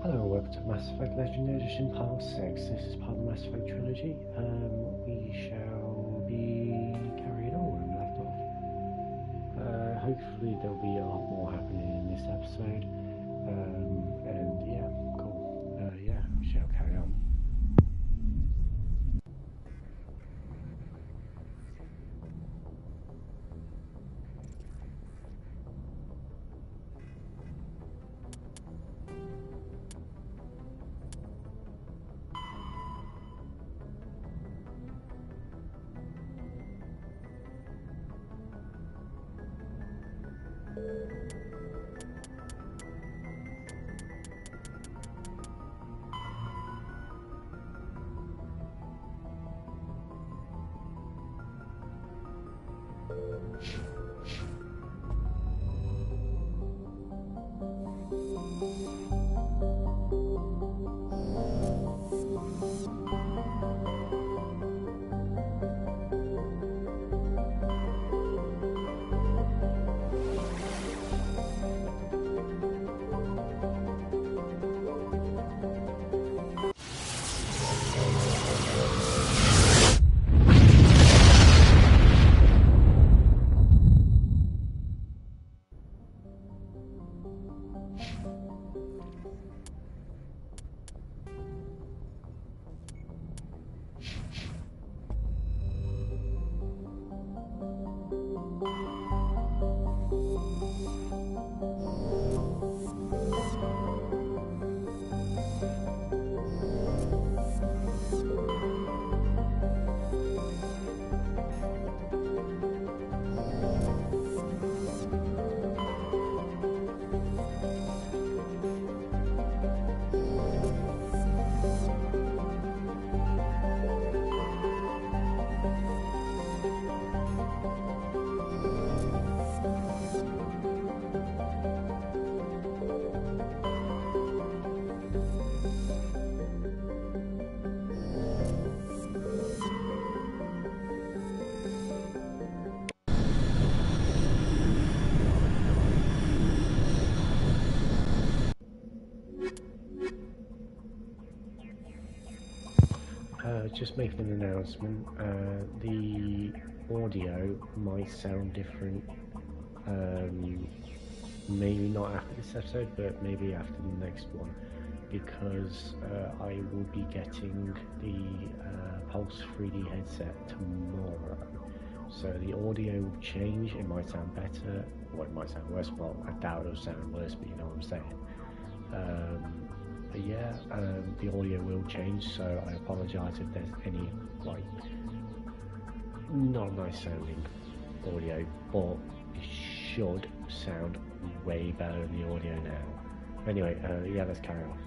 Hello, welcome to Mass Effect Legendary Edition Part 6. This is part of the Mass Effect trilogy. We shall be carrying on where we left off. Hopefully there'll be a lot more happening in this episode. And yeah, cool. Yeah, we shall carry on. Just making an announcement. The audio might sound different. Maybe not after this episode, but maybe after the next one, because I will be getting the Pulse 3D headset tomorrow. So the audio will change. It might sound better, or it might sound worse. Well, I doubt it'll sound worse, but you know what I'm saying. But yeah, the audio will change, so I apologise if there's any, like, not nice sounding audio, but it should sound way better than the audio now. Anyway, yeah, let's carry on.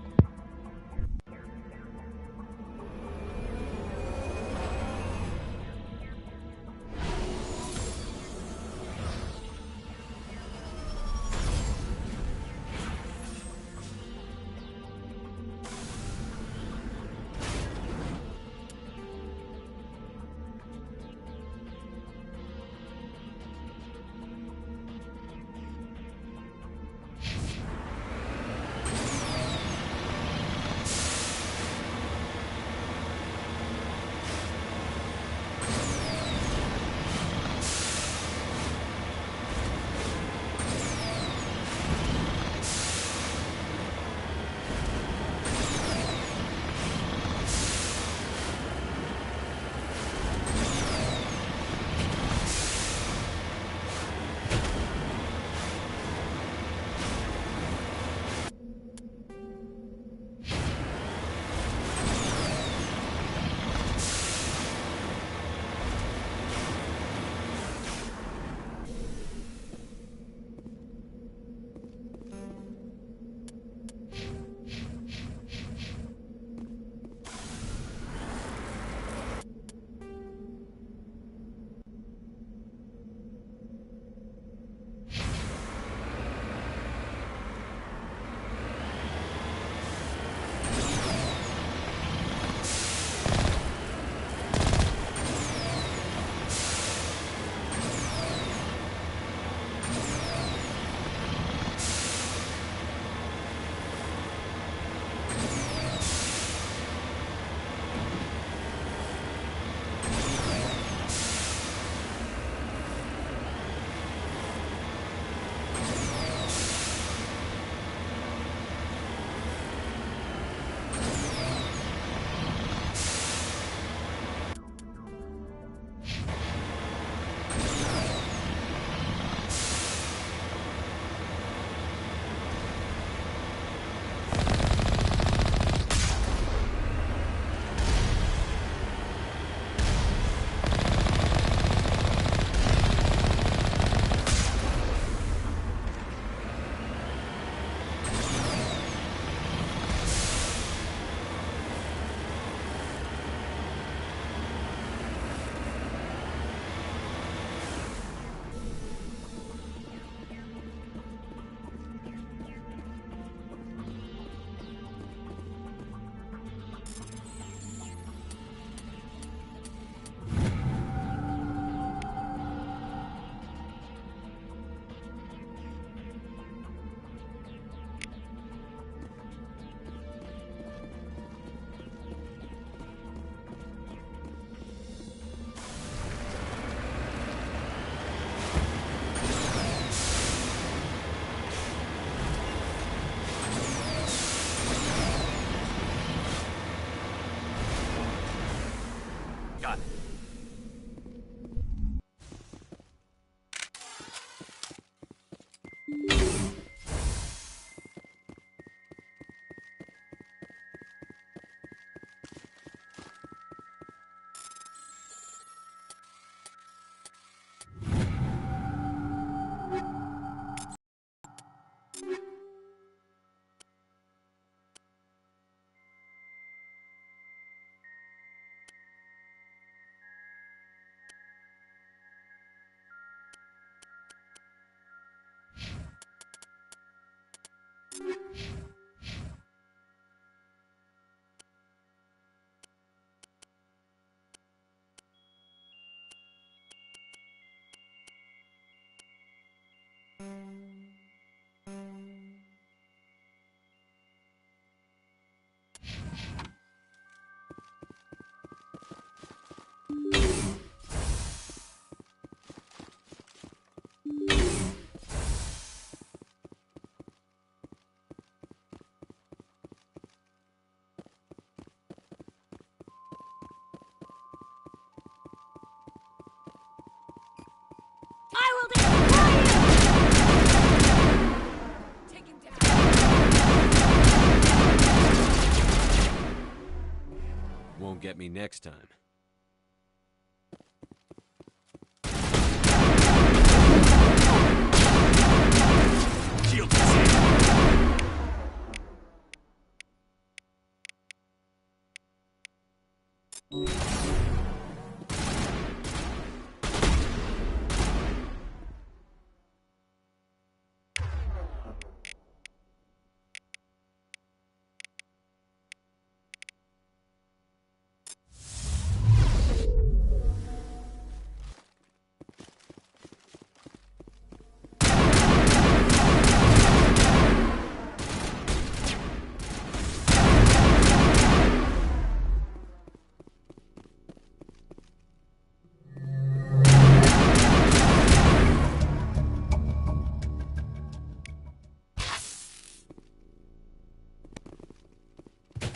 I will destroy you! Take him down. Won't get me next time. Shield disabled.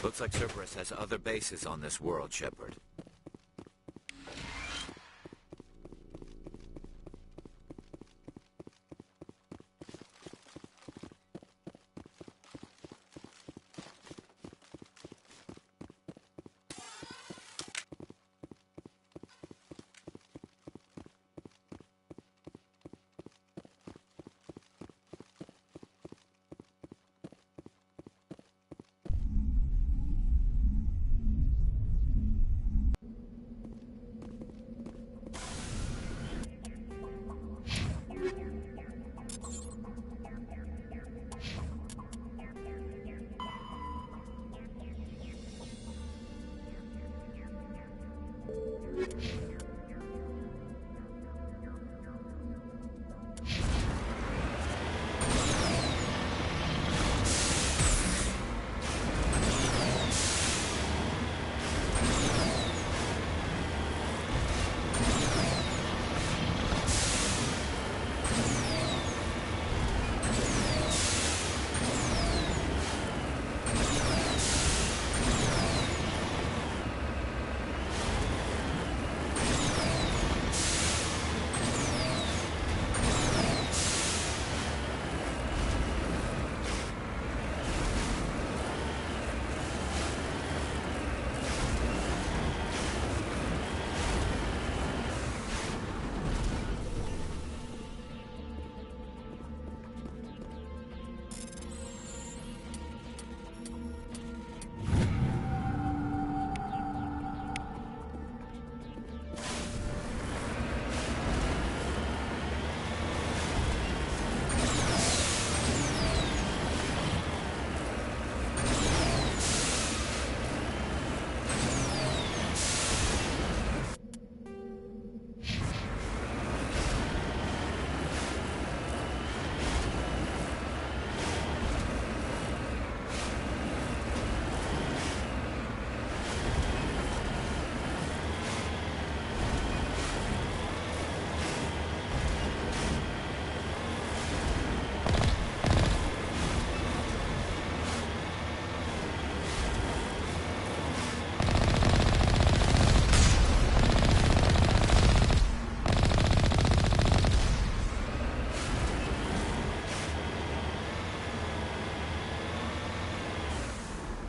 Looks like Cerberus has other bases on this world, Shepard.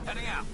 Heading out.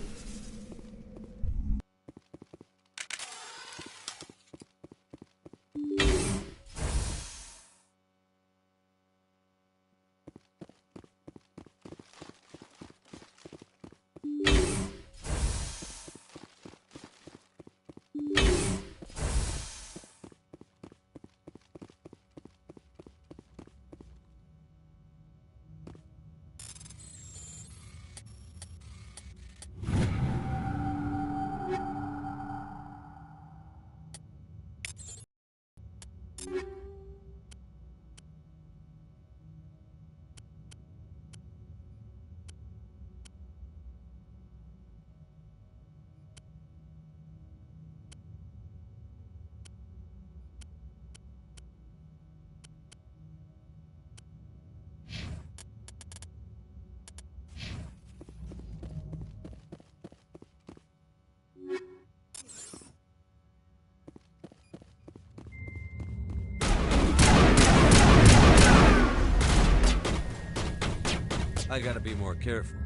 I gotta be more careful.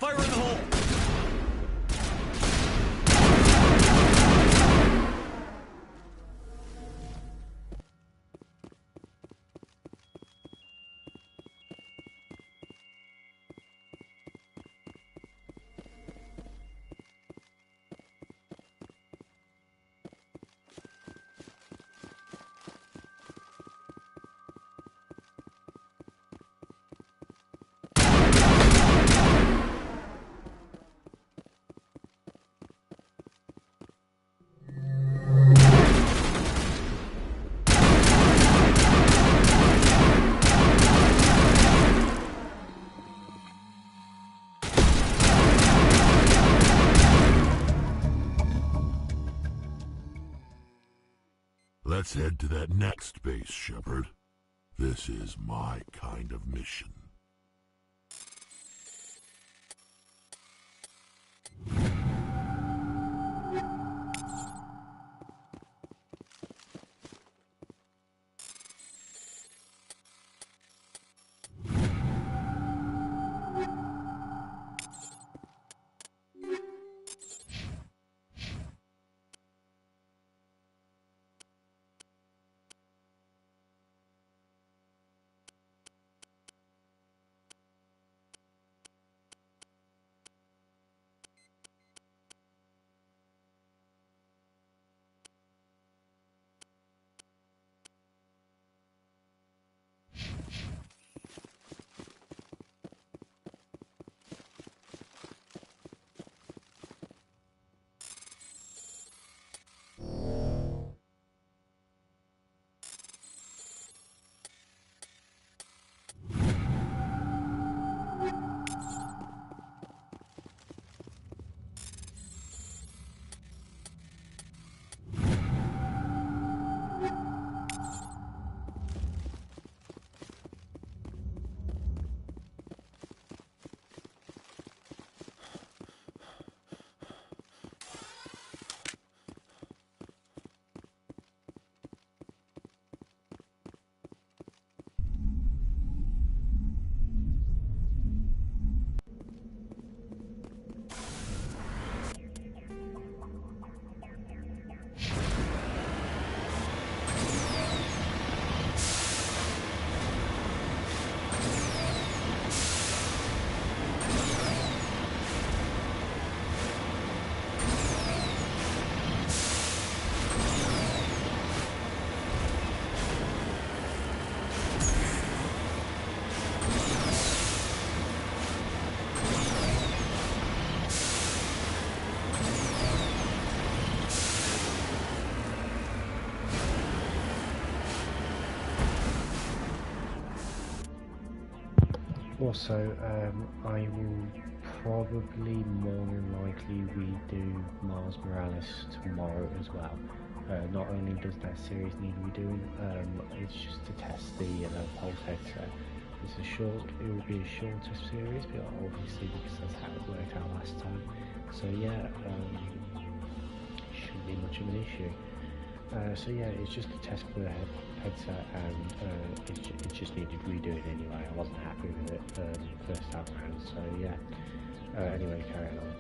Fire in the hole! Let's head to that next base, Shepard. This is my kind of mission. Also, I will probably more than likely redo Miles Morales tomorrow as well. Not only does that series need redoing, it's just to test the Pulse headset. It will be a shorter series, but obviously because that's how it worked out last time. So yeah, shouldn't be much of an issue. So yeah, it's just a test for the headset, and it just needed redoing anyway. I wasn't happy with it first time round, so yeah. Anyway, carrying on.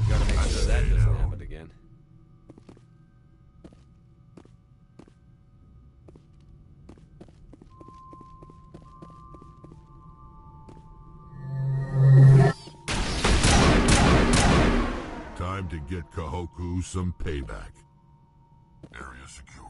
Gotta make sure that doesn't happen again. Time to get Kahoku some payback. Area secured.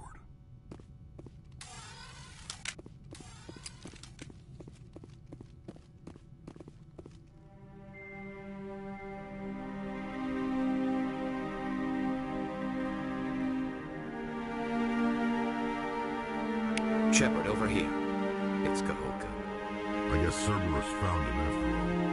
Shepard, over here. It's Kahoku. I guess Cerberus found him after all.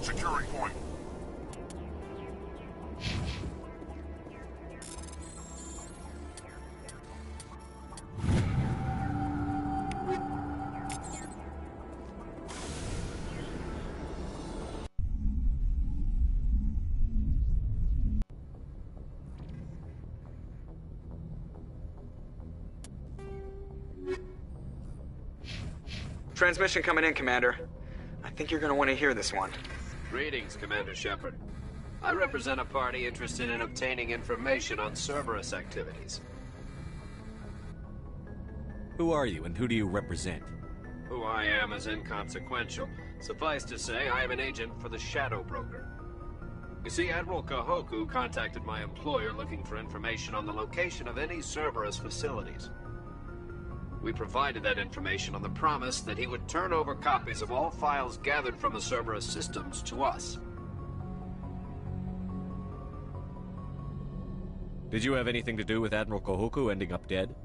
Securing point. Transmission coming in, Commander. I think you're gonna want to hear this one. Greetings, Commander Shepard. I represent a party interested in obtaining information on Cerberus activities. Who are you, and who do you represent? Who I am is inconsequential. Suffice to say, I am an agent for the Shadow Broker. You see, Admiral Kahoku contacted my employer looking for information on the location of any Cerberus facilities. We provided that information on the promise that he would turn over copies of all files gathered from the Cerberus systems to us. Did you have anything to do with Admiral Kahoku ending up dead?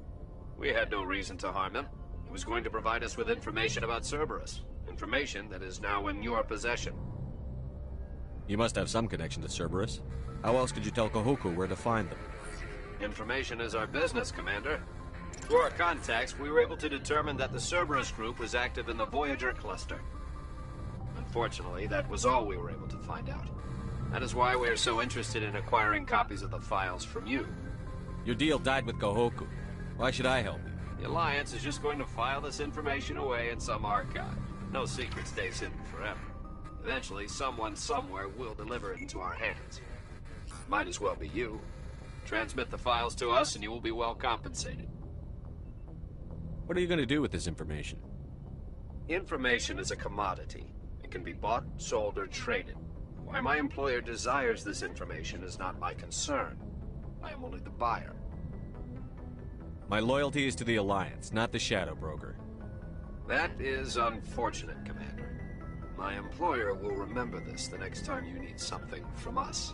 We had no reason to harm him. He was going to provide us with information about Cerberus. Information that is now in your possession. You must have some connection to Cerberus. How else could you tell Kahoku where to find them? Information is our business, Commander. Through our contacts, we were able to determine that the Cerberus group was active in the Voyager cluster. Unfortunately, that was all we were able to find out. That is why we are so interested in acquiring copies of the files from you. Your deal died with Kahoku. Why should I help you? The Alliance is just going to file this information away in some archive. No secret stays hidden forever. Eventually, someone somewhere will deliver it into our hands. Might as well be you. Transmit the files to us and you will be well compensated. What are you going to do with this information? Information is a commodity. It can be bought, sold, or traded. Why my employer desires this information is not my concern. I am only the buyer. My loyalty is to the Alliance, not the Shadow Broker. That is unfortunate, Commander. My employer will remember this the next time you need something from us.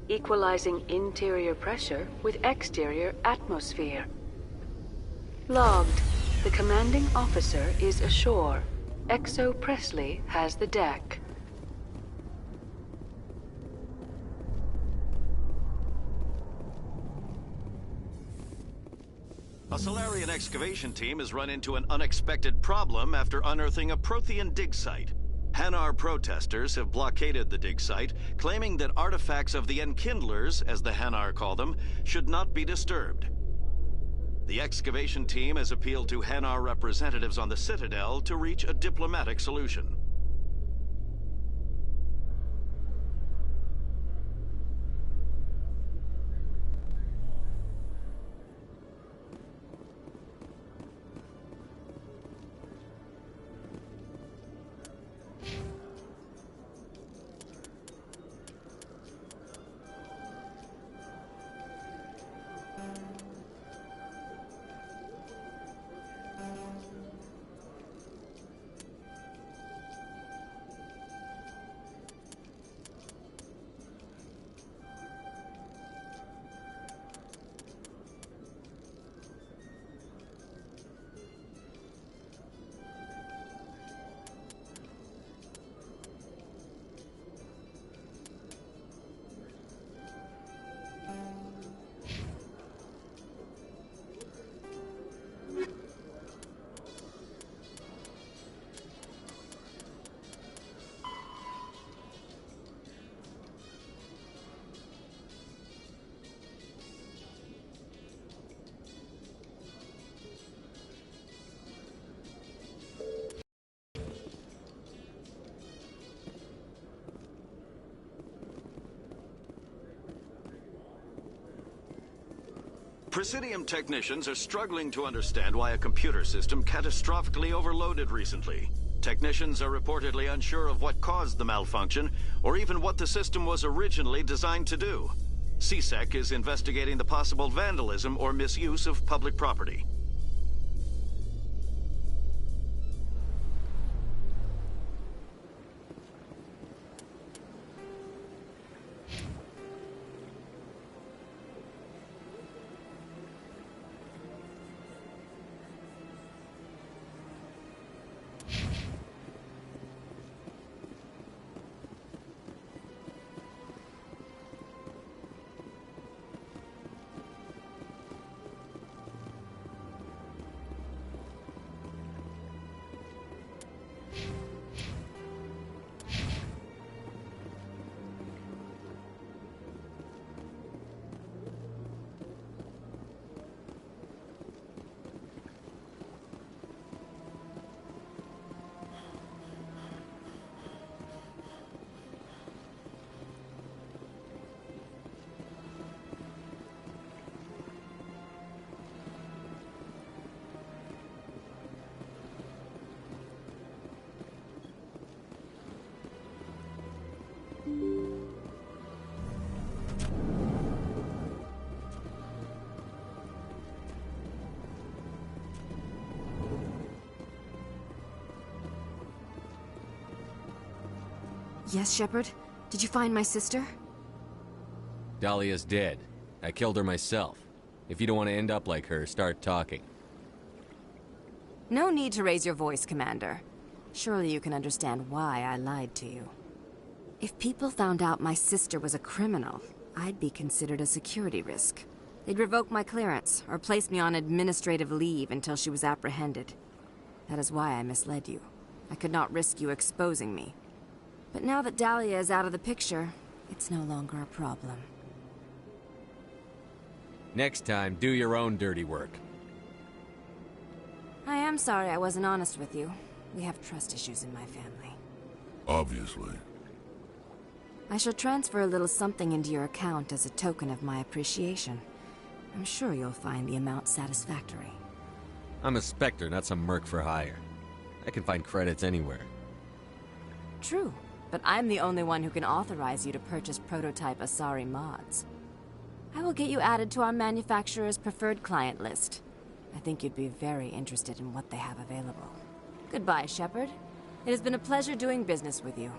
Equalizing interior pressure with exterior atmosphere. Logged. The commanding officer is ashore. Exo Presley has the deck. A Solarian excavation team has run into an unexpected problem after unearthing a Prothean dig site. Hanar protesters have blockaded the dig site, claiming that artifacts of the Enkindlers, as the Hanar call them, should not be disturbed. The excavation team has appealed to Hanar representatives on the Citadel to reach a diplomatic solution. Presidium technicians are struggling to understand why a computer system catastrophically overloaded recently. Technicians are reportedly unsure of what caused the malfunction, or even what the system was originally designed to do. CSEC is investigating the possible vandalism or misuse of public property. Yes, Shepard? Did you find my sister? Dahlia's dead. I killed her myself. If you don't want to end up like her, start talking. No need to raise your voice, Commander. Surely you can understand why I lied to you. If people found out my sister was a criminal, I'd be considered a security risk. They'd revoke my clearance, or place me on administrative leave until she was apprehended. That is why I misled you. I could not risk you exposing me. But now that Dahlia is out of the picture, it's no longer a problem. Next time, do your own dirty work. I am sorry I wasn't honest with you. We have trust issues in my family. Obviously. I shall transfer a little something into your account as a token of my appreciation. I'm sure you'll find the amount satisfactory. I'm a Spectre, not some merc for hire. I can find credits anywhere. True, but I'm the only one who can authorize you to purchase prototype Asari mods. I will get you added to our manufacturer's preferred client list. I think you'd be very interested in what they have available. Goodbye, Shepard. It has been a pleasure doing business with you.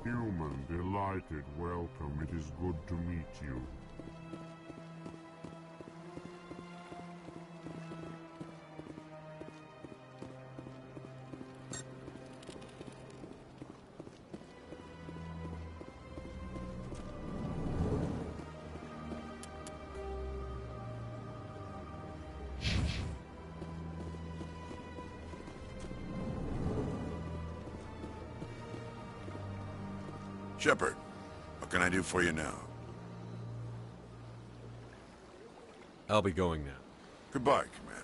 Human, delighted, welcome. It is good to meet you. Shepard, what can I do for you now? I'll be going now. Goodbye, Commander.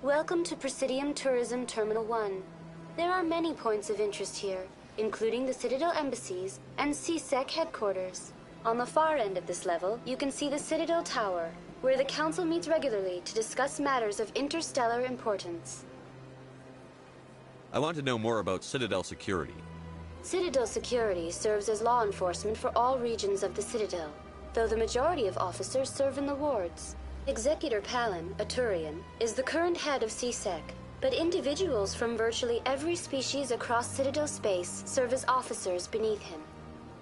Welcome to Presidium Tourism Terminal 1. There are many points of interest here, including the Citadel embassies and CSEC headquarters. On the far end of this level, you can see the Citadel Tower, where the Council meets regularly to discuss matters of interstellar importance. I want to know more about Citadel security. Citadel security serves as law enforcement for all regions of the Citadel, though the majority of officers serve in the wards. Executor Palin, a Turian, is the current head of CSEC, but individuals from virtually every species across Citadel space serve as officers beneath him.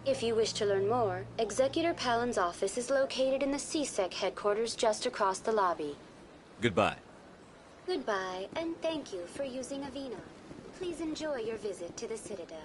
If you wish to learn more, Executor Palin's office is located in the CSEC headquarters just across the lobby. Goodbye. Goodbye, and thank you for using Avina. Please enjoy your visit to the Citadel.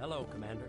Hello, Commander.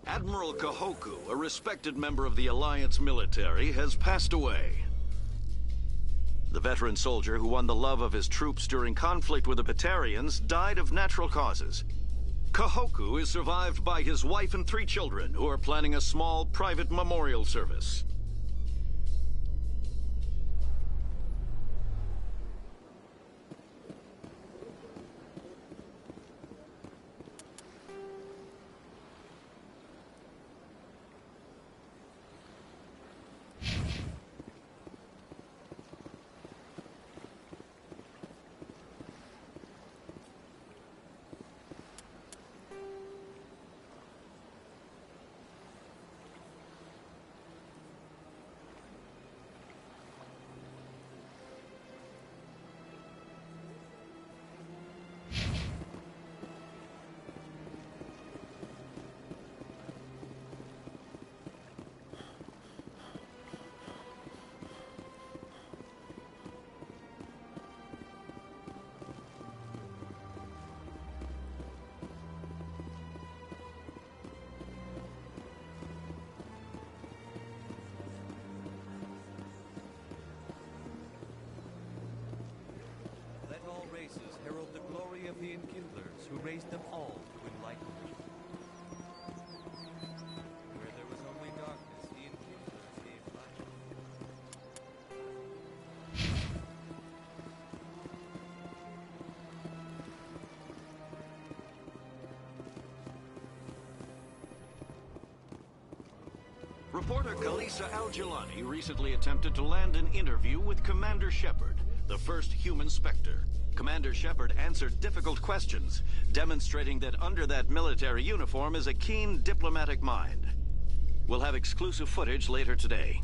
Admiral Kahoku, a respected member of the Alliance military, has passed away. The veteran soldier who won the love of his troops during conflict with the Batarians died of natural causes. Kahoku is survived by his wife and 3 children, who are planning a small private memorial service. raised them all to enlightenment. Where there was only darkness, he and Kingslers gave light. Reporter Kalisa Al-Jilani recently attempted to land an interview with Commander Shepard, the first human Spectre. Commander Shepard answered difficult questions, demonstrating that under that military uniform is a keen diplomatic mind. We'll have exclusive footage later today.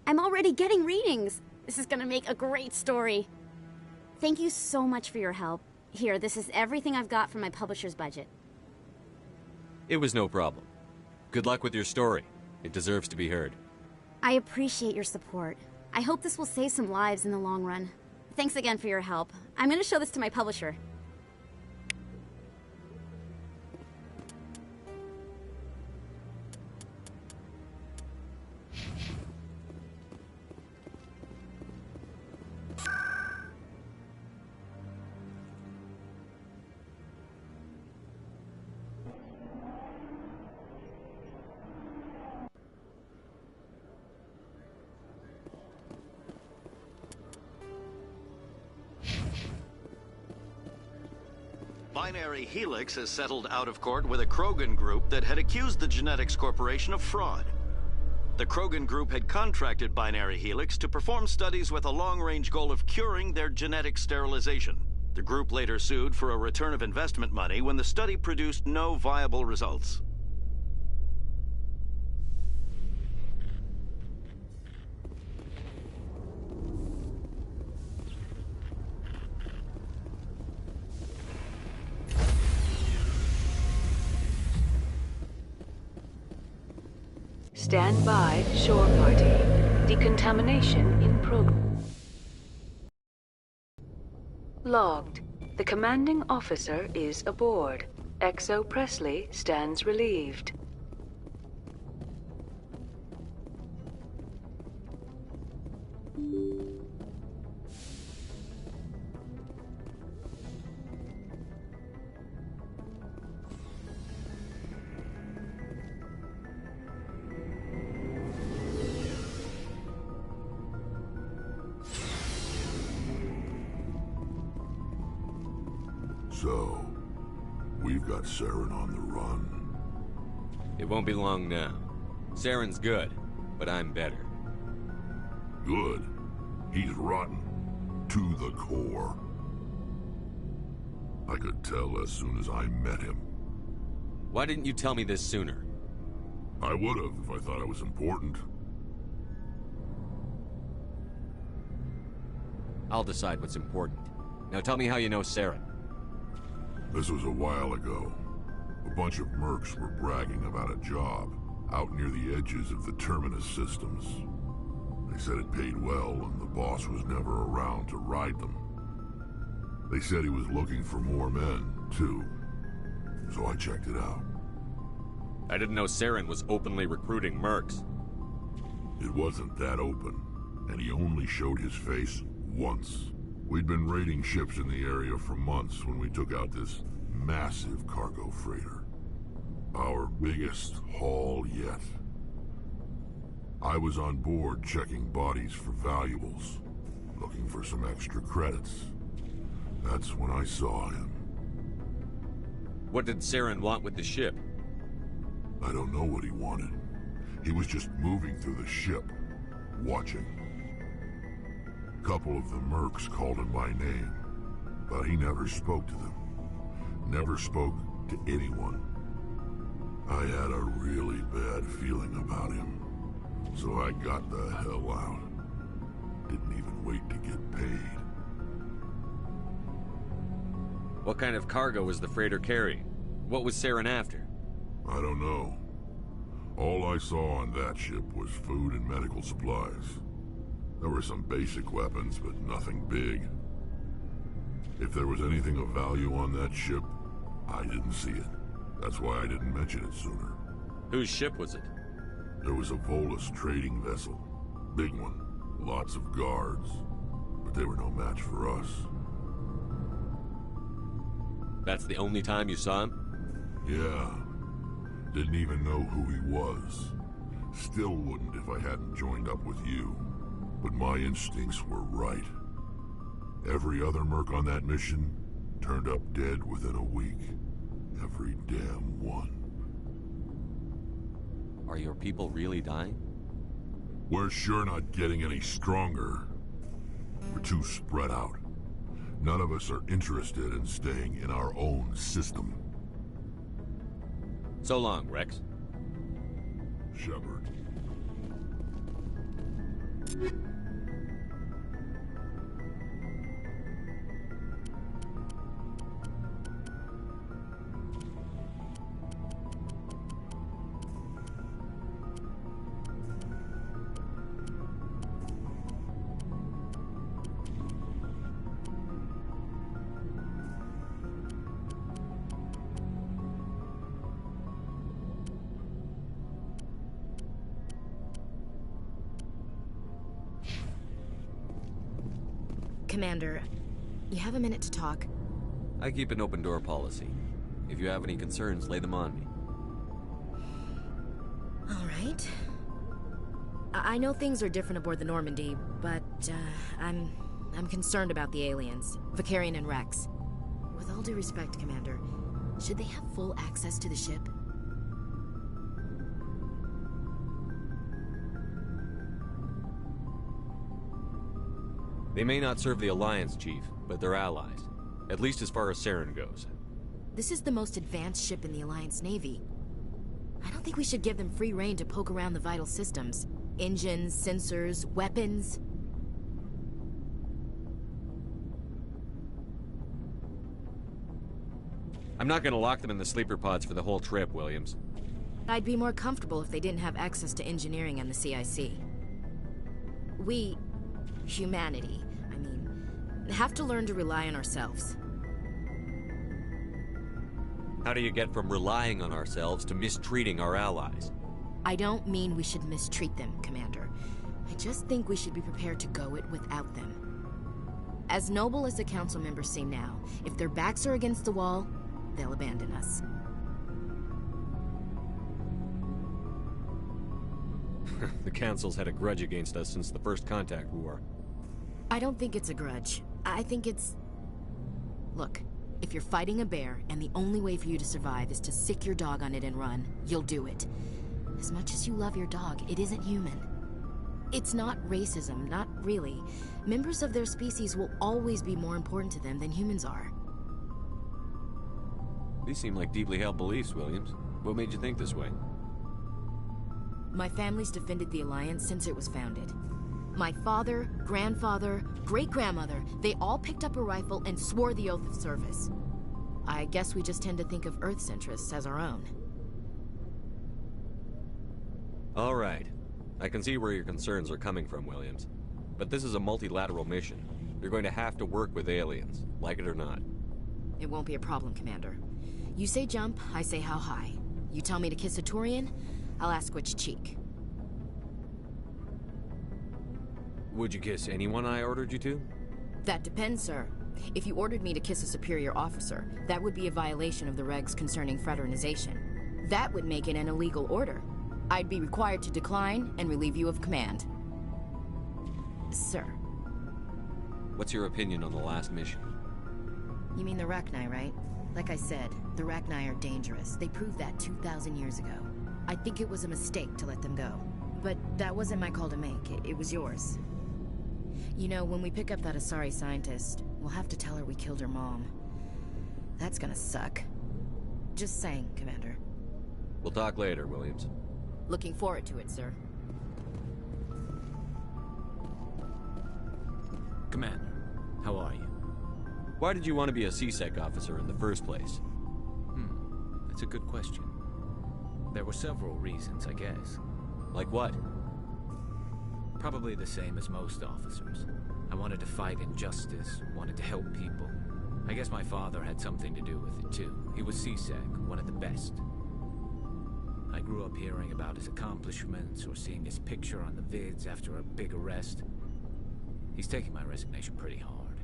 I'm already getting readings. This is gonna make a great story. Thank you so much for your help. Here, this is everything I've got from my publisher's budget. It was no problem. Good luck with your story. It deserves to be heard. I appreciate your support. I hope this will save some lives in the long run. Thanks again for your help. I'm gonna show this to my publisher. Binary Helix has settled out of court with a Krogan group that had accused the Genetics Corporation of fraud. The Krogan group had contracted Binary Helix to perform studies with a long-range goal of curing their genetic sterilization. The group later sued for a return of investment money when the study produced no viable results. Stand by, shore party. Decontamination in progress. Logged. The commanding officer is aboard. XO Presley stands relieved. So, we've got Saren on the run. It won't be long now. Saren's good, but I'm better. Good. He's rotten. To the core. I could tell as soon as I met him. Why didn't you tell me this sooner? I would've if I thought it was important. I'll decide what's important. Now tell me how you know Saren. This was a while ago. A bunch of mercs were bragging about a job out near the edges of the Terminus systems. They said it paid well and the boss was never around to ride them. They said he was looking for more men, too. So I checked it out. I didn't know Saren was openly recruiting mercs. It wasn't that open, and he only showed his face once. We'd been raiding ships in the area for months when we took out this massive cargo freighter. Our biggest haul yet. I was on board checking bodies for valuables, looking for some extra credits. That's when I saw him. What did Saren want with the ship? I don't know what he wanted. He was just moving through the ship. watching. A couple of the mercs called him by name, but he never spoke to them. Never spoke to anyone. I had a really bad feeling about him, so I got the hell out. Didn't even wait to get paid. What kind of cargo was the freighter carrying? What was Saren after? I don't know. All I saw on that ship was food and medical supplies. There were some basic weapons, but nothing big. If there was anything of value on that ship, I didn't see it. That's why I didn't mention it sooner. Whose ship was it? There was a Volus trading vessel. Big one. Lots of guards. But they were no match for us. That's the only time you saw him? Yeah. Didn't even know who he was. Still wouldn't if I hadn't joined up with you. But my instincts were right. Every other merc on that mission turned up dead within a week. Every damn one. Are your people really dying? We're sure not getting any stronger. We're too spread out. None of us are interested in staying in our own system. So long, Rex. Shepard. Commander, you have a minute to talk? I keep an open door policy. If you have any concerns, lay them on me. All right. I know things are different aboard the Normandy, but I'm concerned about the aliens, Vicarian and Rex. With all due respect, Commander, should they have full access to the ship? They may not serve the Alliance, Chief, but they're allies. At least as far as Saren goes. This is the most advanced ship in the Alliance Navy. I don't think we should give them free rein to poke around the vital systems. Engines, sensors, weapons. I'm not gonna lock them in the sleeper pods for the whole trip, Williams. I'd be more comfortable if they didn't have access to engineering and the CIC. We, humanity, have to learn to rely on ourselves. How do you get from relying on ourselves to mistreating our allies? I don't mean we should mistreat them, Commander. I just think we should be prepared to go it without them. As noble as the Council members seem now, if their backs are against the wall, they'll abandon us. The Council's had a grudge against us since the First Contact War. I don't think it's a grudge. I think it's... Look, if you're fighting a bear and the only way for you to survive is to sick your dog on it and run, you'll do it. As much as you love your dog, it isn't human. It's not racism, not really. Members of their species will always be more important to them than humans are. These seem like deeply held beliefs, Williams. What made you think this way? My family's defended the Alliance since it was founded. My father, grandfather, great-grandmother, they all picked up a rifle and swore the oath of service. I guess we just tend to think of Earth's interests as our own. All right. I can see where your concerns are coming from, Williams. But this is a multilateral mission. You're going to have to work with aliens, like it or not. It won't be a problem, Commander. You say jump, I say how high. You tell me to kiss a Turian, I'll ask which cheek. Would you kiss anyone I ordered you to? That depends, sir. If you ordered me to kiss a superior officer, that would be a violation of the regs concerning fraternization. That would make it an illegal order. I'd be required to decline and relieve you of command. Sir. What's your opinion on the last mission? You mean the Rachni, right? Like I said, the Rachni are dangerous. They proved that 2,000 years ago. I think it was a mistake to let them go. but that wasn't my call to make. It was yours. You know, when we pick up that Asari scientist, we'll have to tell her we killed her mom. That's gonna suck. Just saying, Commander. We'll talk later, Williams. Looking forward to it, sir. Commander, how are you? Why did you want to be a CSEC officer in the first place? That's a good question. There were several reasons, I guess. Like what? Probably the same as most officers. I wanted to fight injustice, wanted to help people. I guess my father had something to do with it too. He was CSEC, one of the best. I grew up hearing about his accomplishments or seeing his picture on the vids after a big arrest. He's taking my resignation pretty hard.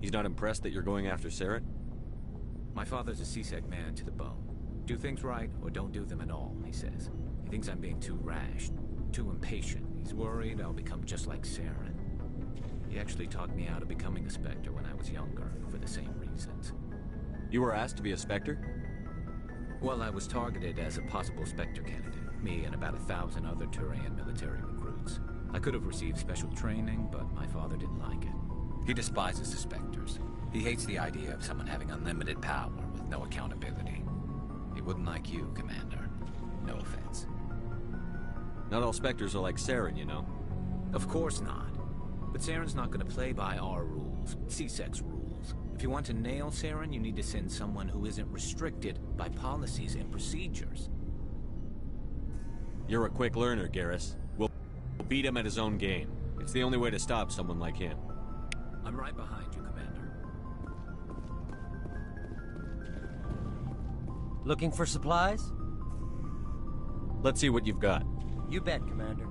He's not impressed that you're going after Saren? My father's a CSEC man to the bone. Do things right or don't do them at all, he says. He thinks I'm being too rash, too impatient. He's worried I'll become just like Saren. He actually talked me out of becoming a Spectre when I was younger, for the same reasons. You were asked to be a Spectre? Well, I was targeted as a possible Spectre candidate. Me and about 1,000 other Turian military recruits. I could have received special training, but my father didn't like it. He despises the Spectres. He hates the idea of someone having unlimited power with no accountability. He wouldn't like you, Commander. No offense. Not all Spectres are like Saren, you know. Of course not. But Saren's not going to play by our rules, CSEC's rules. If you want to nail Saren, you need to send someone who isn't restricted by policies and procedures. You're a quick learner, Garrus. We'll beat him at his own game. It's the only way to stop someone like him. I'm right behind you, Commander. Looking for supplies? Let's see what you've got. You bet, Commander.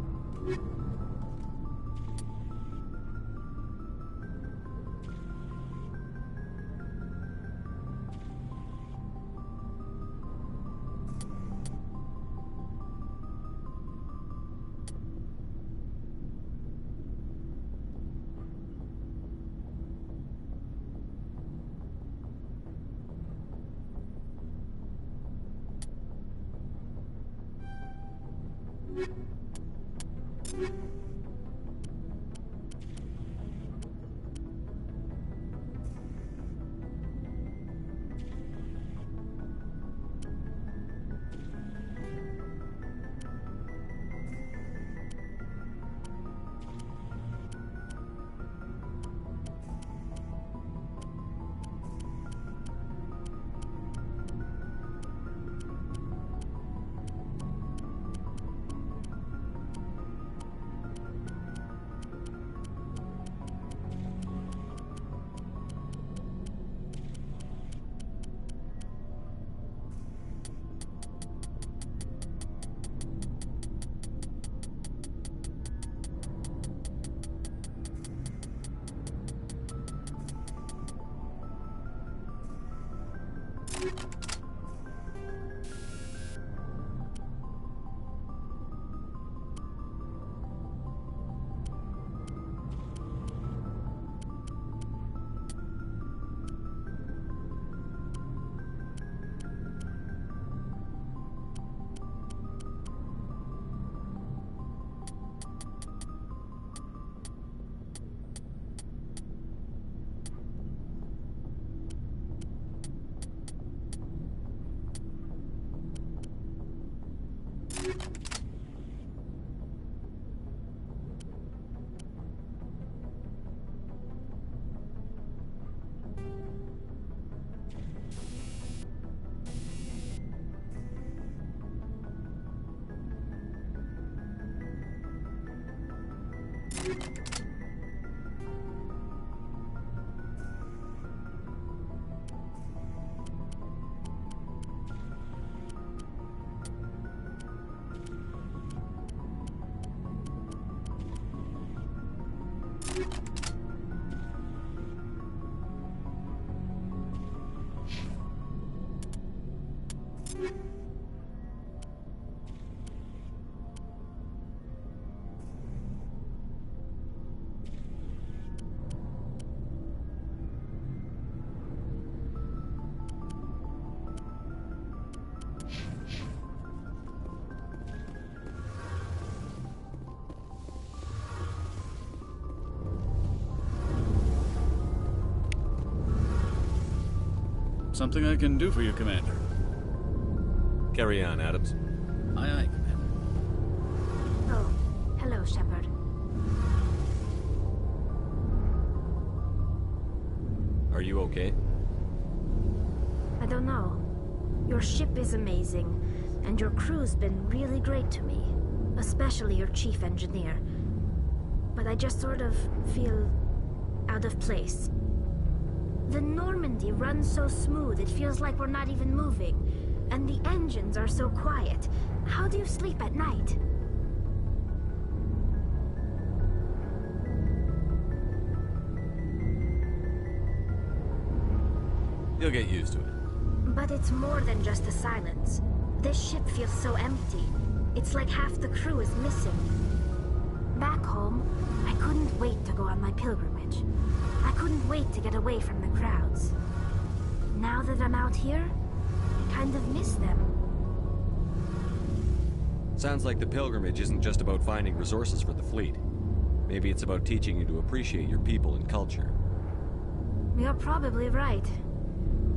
Something I can do for you, Commander. Carry on, Adams. Aye, aye, Commander. Oh, hello, Shepard. Are you okay? I don't know. Your ship is amazing, and your crew's been really great to me. Especially your chief engineer. But I just sort of feel out of place. The Normandy runs so smooth, it feels like we're not even moving. And the engines are so quiet. How do you sleep at night? You'll get used to it. But it's more than just the silence. This ship feels so empty. It's like half the crew is missing. Back home, I couldn't wait to go on my pilgrimage. I couldn't wait to get away from the crowds. Now that I'm out here, I kind of miss them. Sounds like the pilgrimage isn't just about finding resources for the fleet. Maybe it's about teaching you to appreciate your people and culture. You're probably right.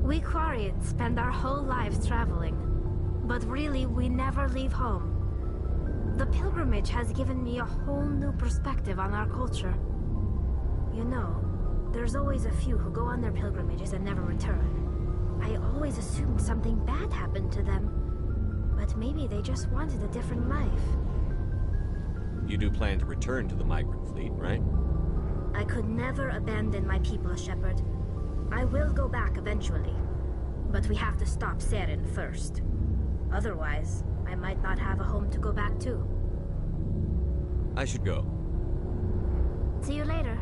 We Quarians spend our whole lives traveling. But really, we never leave home. The pilgrimage has given me a whole new perspective on our culture. You know, there's always a few who go on their pilgrimages and never return. I always assumed something bad happened to them. But maybe they just wanted a different life. You do plan to return to the migrant fleet, right? I could never abandon my people, Shepard. I will go back eventually. But we have to stop Saren first. Otherwise, I might not have a home to go back to. I should go. See you later.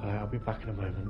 I'll be back in a moment.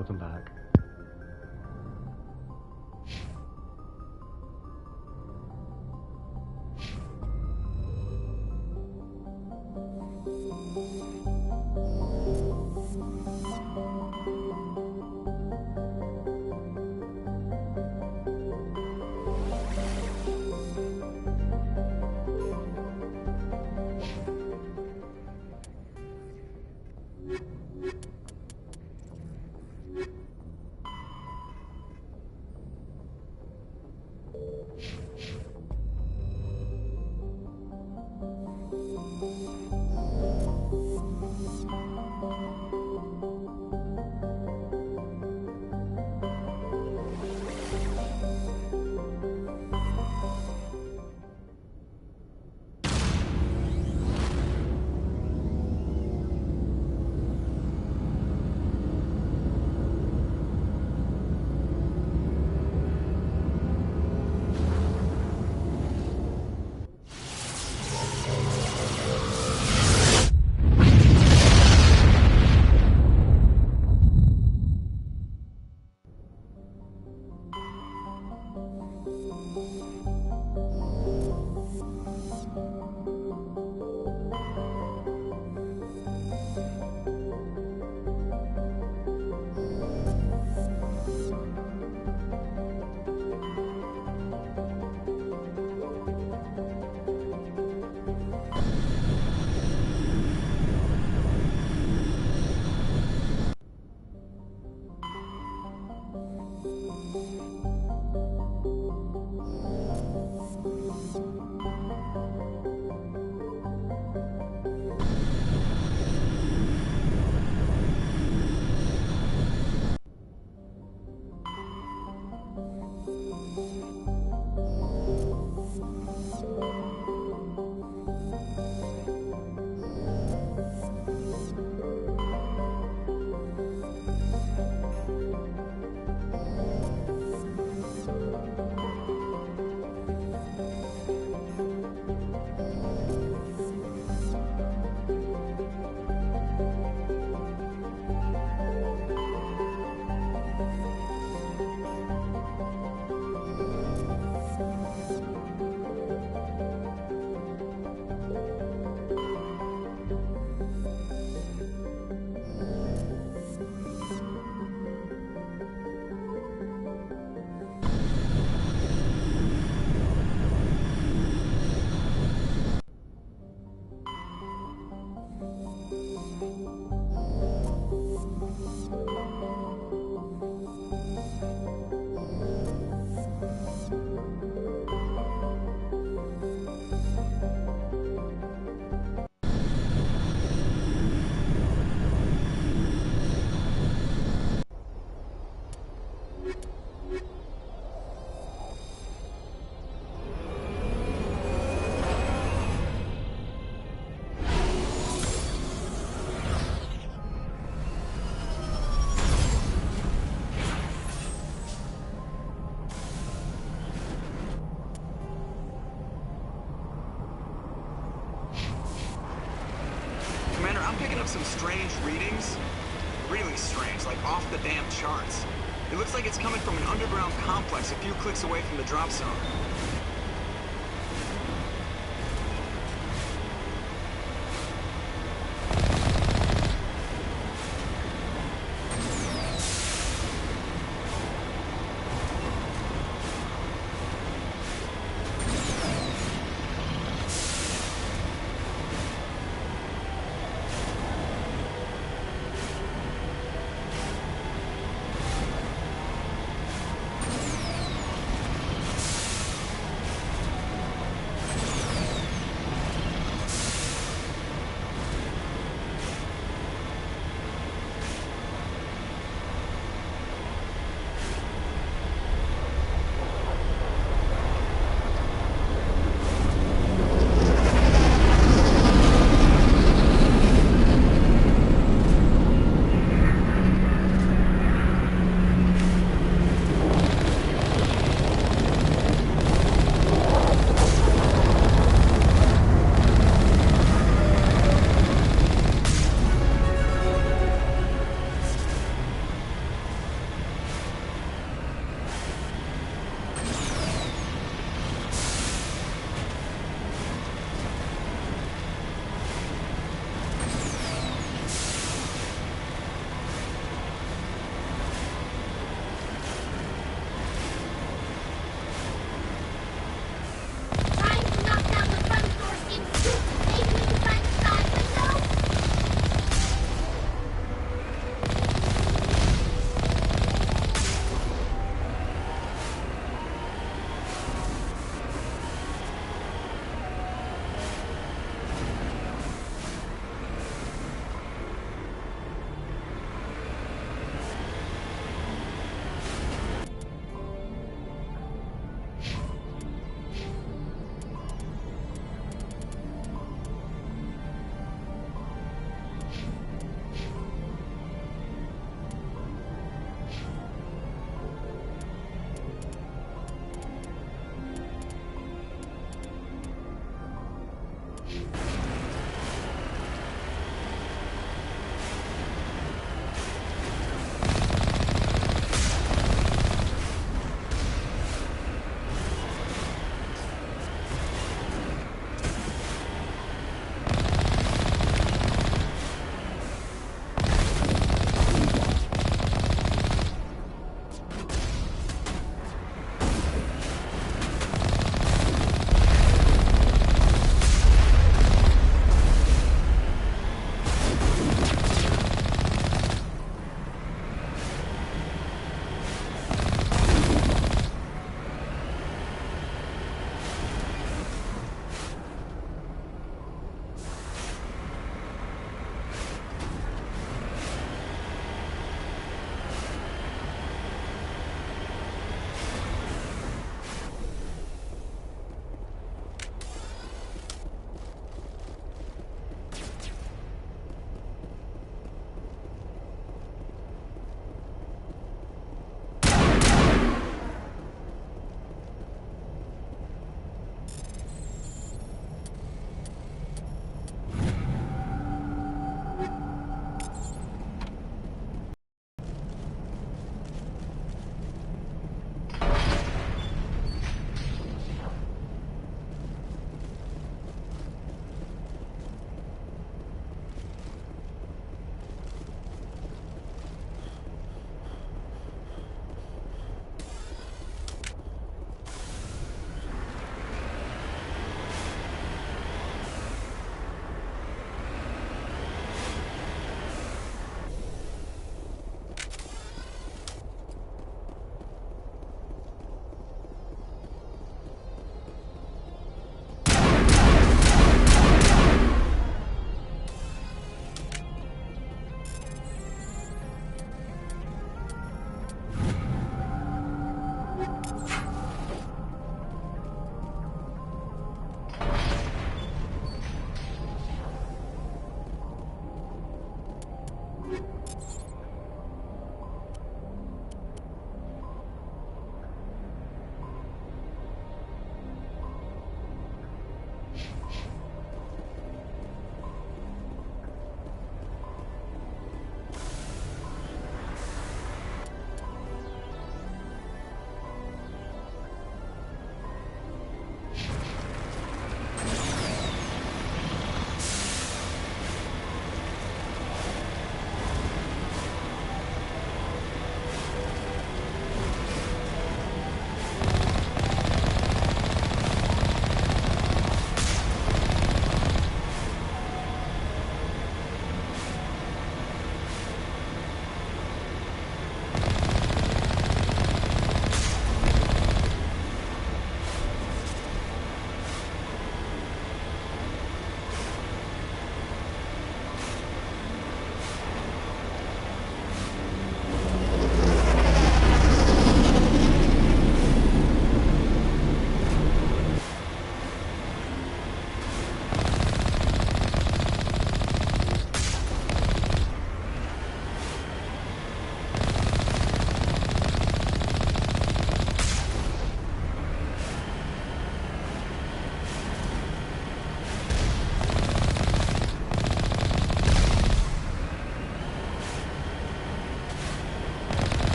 Welcome back. Some strange readings. Really strange, like off the damn charts. It looks like it's coming from an underground complex a few clicks away from the drop zone.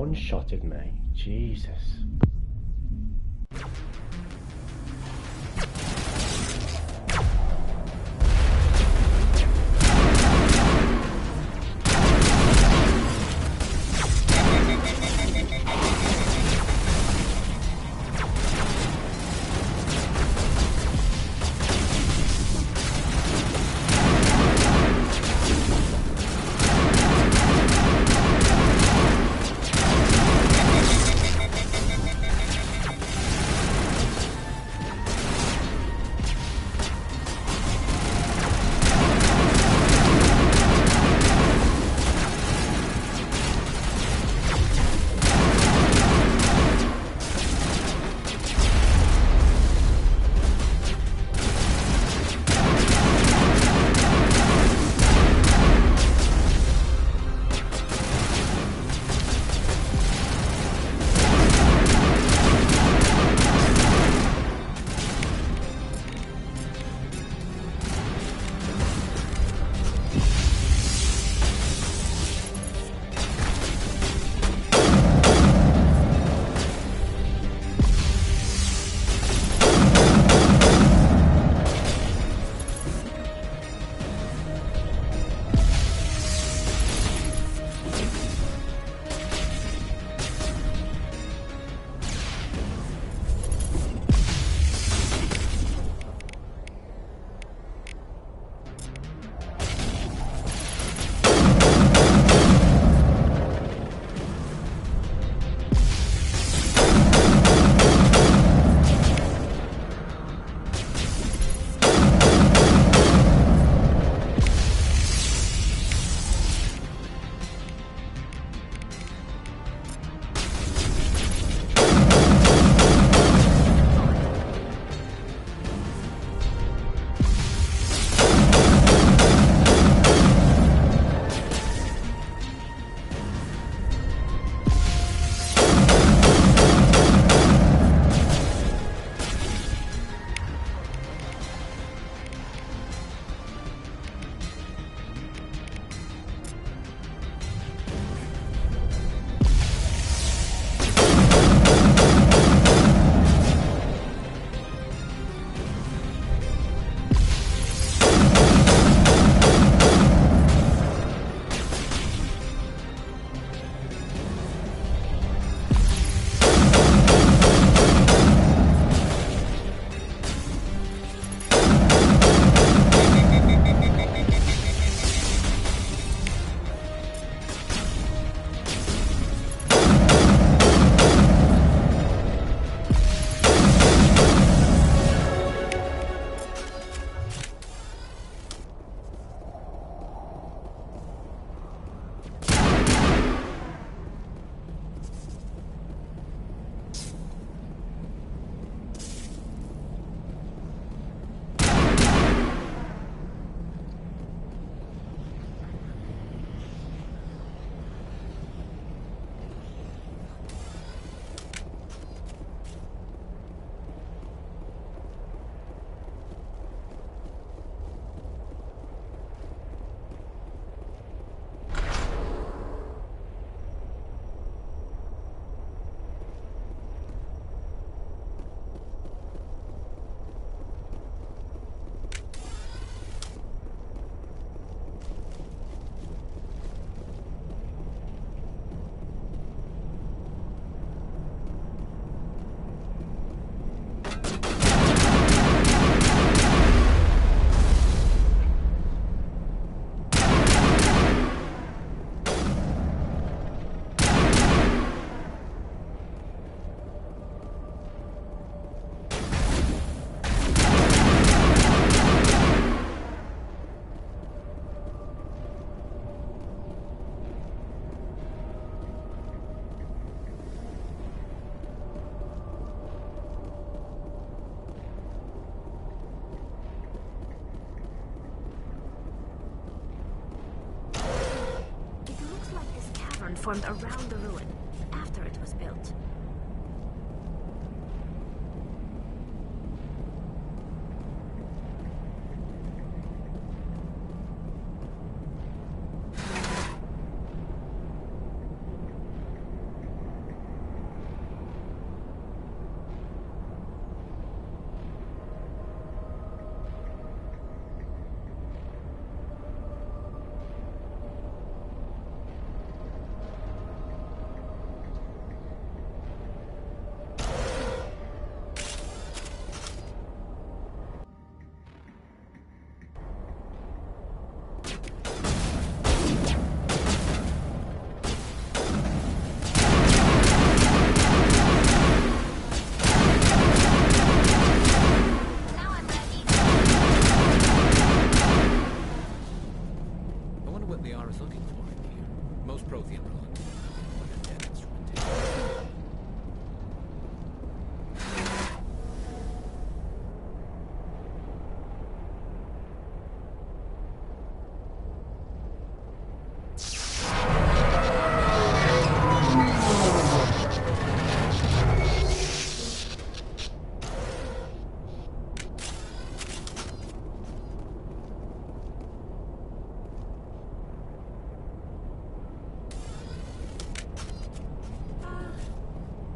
one-shotted me. Jesus. Formed around the ruin after it was built. Liara's looking for in here. Most Prothean ruins have dead instrumentation.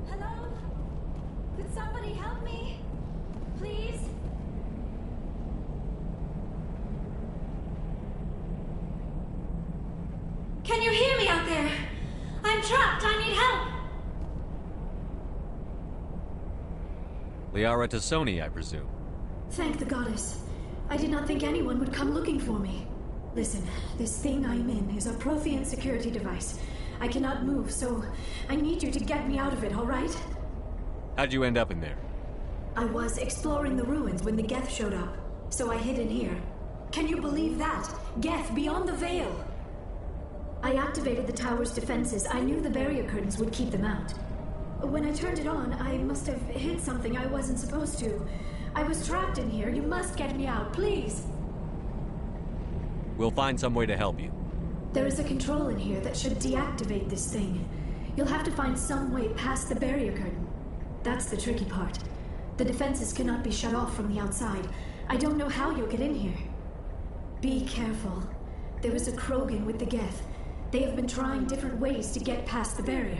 Hello? Could somebody help me? Please? Can you hear me out there? I'm trapped. I need help. Liara to Sony, I presume. Thank the goddess. I did not think anyone would come looking for me. Listen, this thing I'm in is a Prothean security device. I cannot move, so I need you to get me out of it, all right? How'd you end up in there? I was exploring the ruins when the Geth showed up, so I hid in here. Can you believe that? Geth beyond the veil! I activated the tower's defenses. I knew the barrier curtains would keep them out. When I turned it on, I must have hit something I wasn't supposed to. I was trapped in here. You must get me out, please! We'll find some way to help you. There is a control in here that should deactivate this thing. You'll have to find some way past the barrier curtain. That's the tricky part. The defenses cannot be shut off from the outside. I don't know how you'll get in here. Be careful. There is a Krogan with the Geth. They have been trying different ways to get past the barrier.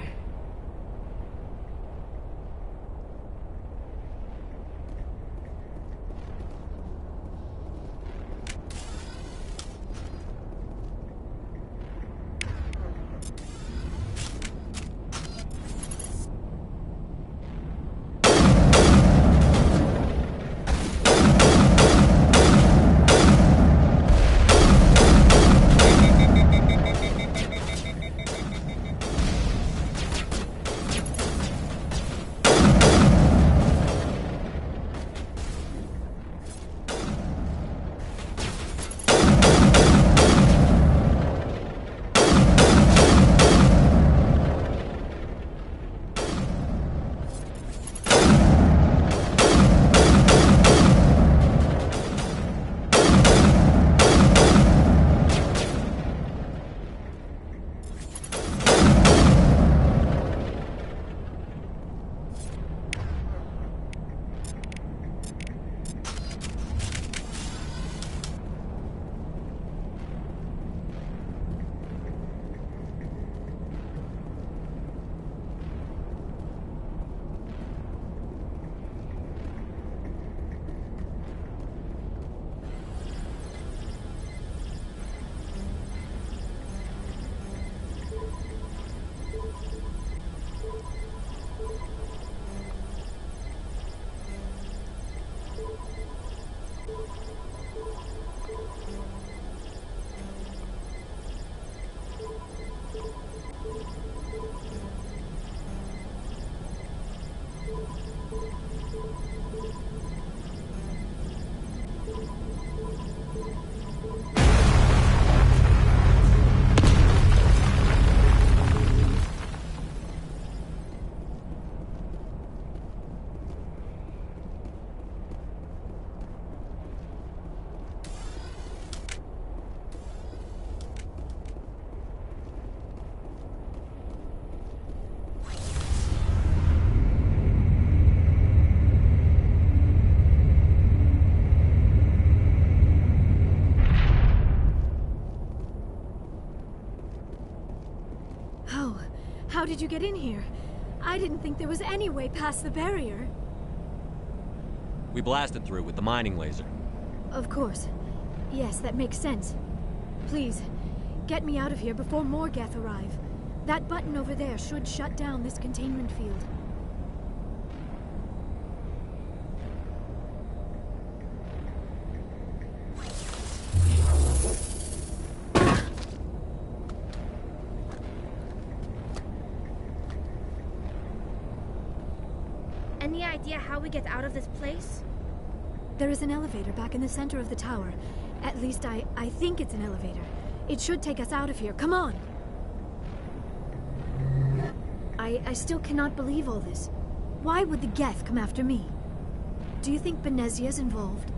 How did you get in here? I didn't think there was any way past the barrier. We blasted through with the mining laser. Of course. Yes, that makes sense. Please, get me out of here before more Geth arrive. That button over there should shut down this containment field. Any idea how we get out of this place? There is an elevator back in the center of the tower. At least I think it's an elevator. It should take us out of here. Come on! I still cannot believe all this. Why would the Geth come after me? Do you think Benezia's involved?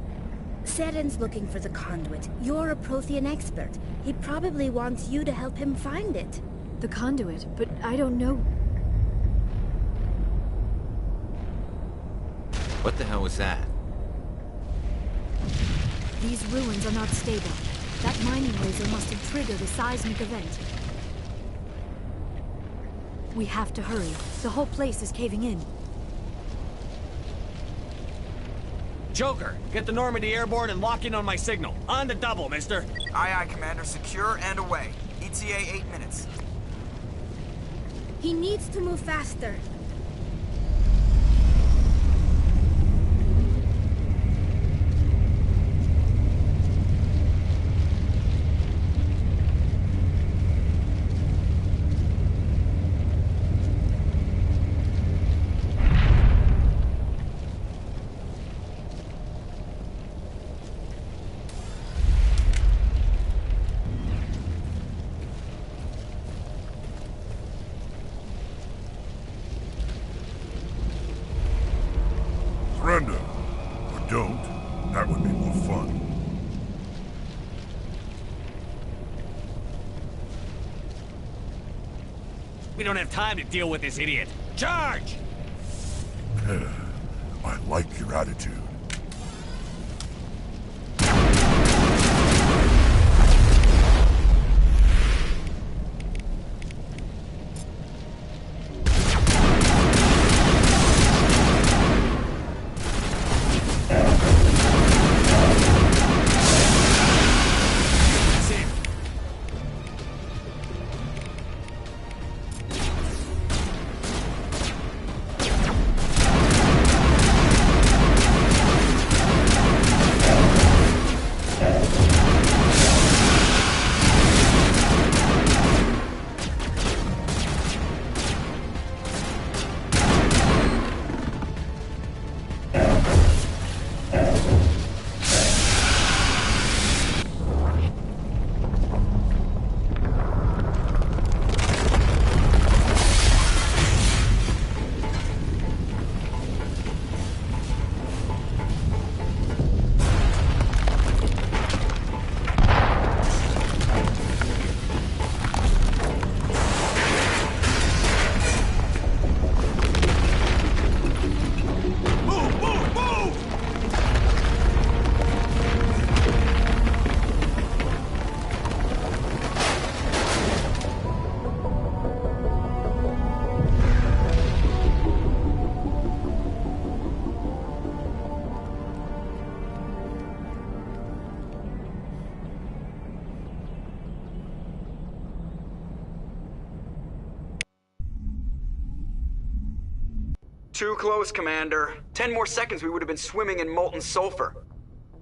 Seren's looking for the conduit. You're a Prothean expert. He probably wants you to help him find it. The conduit? But I don't know... What the hell was that? These ruins are not stable. That mining laser must have triggered a seismic event. We have to hurry. The whole place is caving in. Joker, get the Normandy airborne and lock in on my signal. On the double, mister. Aye, aye, Commander. Secure and away. ETA 8 minutes. He needs to move faster. Surrender. Or don't. That would be more fun. We don't have time to deal with this idiot. Charge! I like your attitude. Too close, Commander. 10 more seconds we would have been swimming in molten sulfur.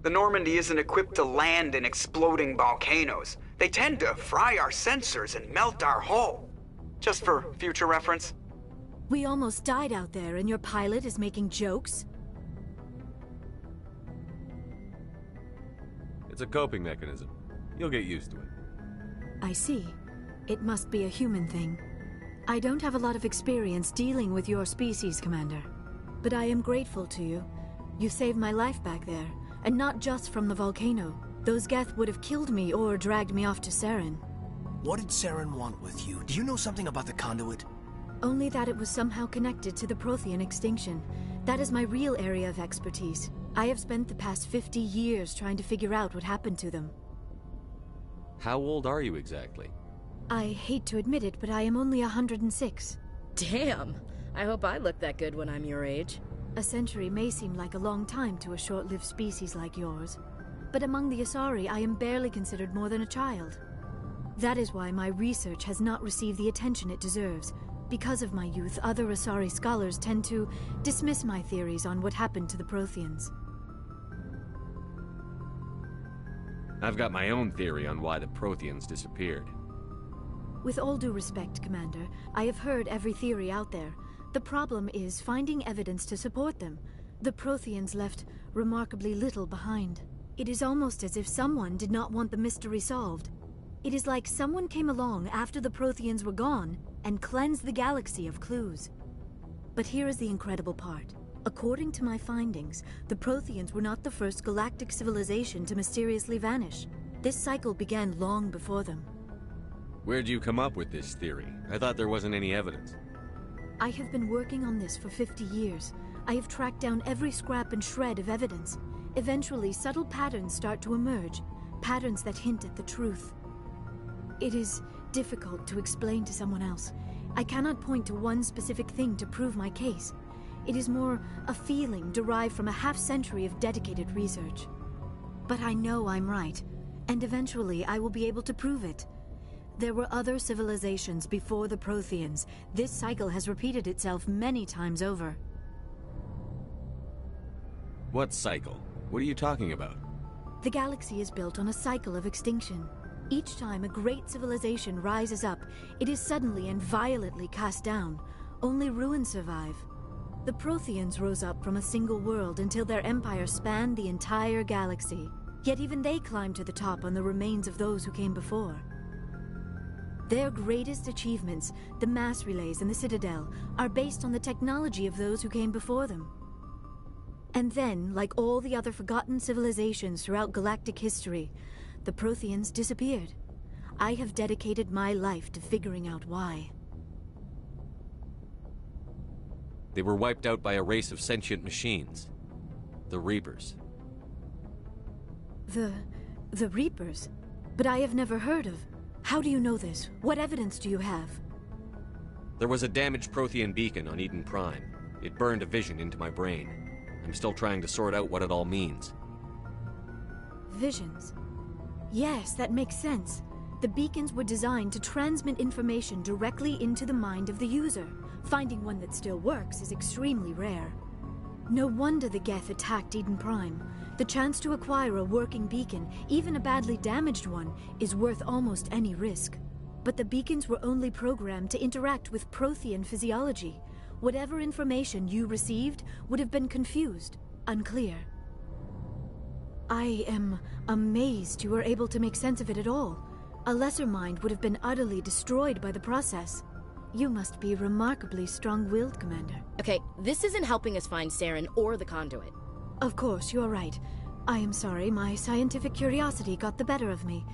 The Normandy isn't equipped to land in exploding volcanoes. They tend to fry our sensors and melt our hull. Just for future reference. We almost died out there, and your pilot is making jokes? It's a coping mechanism. You'll get used to it. I see. It must be a human thing. I don't have a lot of experience dealing with your species, Commander. But I am grateful to you. You saved my life back there, and not just from the volcano. Those Geth would have killed me or dragged me off to Saren. What did Saren want with you? Do you know something about the conduit? Only that it was somehow connected to the Prothean extinction. That is my real area of expertise. I have spent the past 50 years trying to figure out what happened to them. How old are you exactly? I hate to admit it, but I am only 106. Damn! I hope I look that good when I'm your age. A century may seem like a long time to a short-lived species like yours. But among the Asari, I am barely considered more than a child. That is why my research has not received the attention it deserves. Because of my youth, other Asari scholars tend to dismiss my theories on what happened to the Protheans. I've got my own theory on why the Protheans disappeared. With all due respect, Commander, I have heard every theory out there. The problem is finding evidence to support them. The Protheans left remarkably little behind. It is almost as if someone did not want the mystery solved. It is like someone came along after the Protheans were gone and cleansed the galaxy of clues. But here is the incredible part. According to my findings, the Protheans were not the first galactic civilization to mysteriously vanish. This cycle began long before them. Where'd you come up with this theory? I thought there wasn't any evidence. I have been working on this for 50 years. I have tracked down every scrap and shred of evidence. Eventually, subtle patterns start to emerge, patterns that hint at the truth. It is difficult to explain to someone else. I cannot point to one specific thing to prove my case. It is more a feeling derived from a half-century of dedicated research. But I know I'm right, and eventually I will be able to prove it. There were other civilizations before the Protheans. This cycle has repeated itself many times over. What cycle? What are you talking about? The galaxy is built on a cycle of extinction. Each time a great civilization rises up, it is suddenly and violently cast down. Only ruins survive. The Protheans rose up from a single world until their empire spanned the entire galaxy. Yet even they climbed to the top on the remains of those who came before. Their greatest achievements, the mass relays and the Citadel, are based on the technology of those who came before them. And then, like all the other forgotten civilizations throughout galactic history, the Protheans disappeared. I have dedicated my life to figuring out why. They were wiped out by a race of sentient machines. The Reapers. The Reapers? But I have never heard of. How do you know this? What evidence do you have? There was a damaged Prothean beacon on Eden Prime. It burned a vision into my brain. I'm still trying to sort out what it all means. Visions? Yes, that makes sense. The beacons were designed to transmit information directly into the mind of the user. Finding one that still works is extremely rare. No wonder the Geth attacked Eden Prime. The chance to acquire a working beacon, even a badly damaged one, is worth almost any risk. But the beacons were only programmed to interact with Prothean physiology. Whatever information you received would have been confused, unclear. I am amazed you were able to make sense of it at all. A lesser mind would have been utterly destroyed by the process. You must be remarkably strong-willed, Commander. Okay, this isn't helping us find Saren or the conduit. Of course, you're right. I am sorry, my scientific curiosity got the better of me.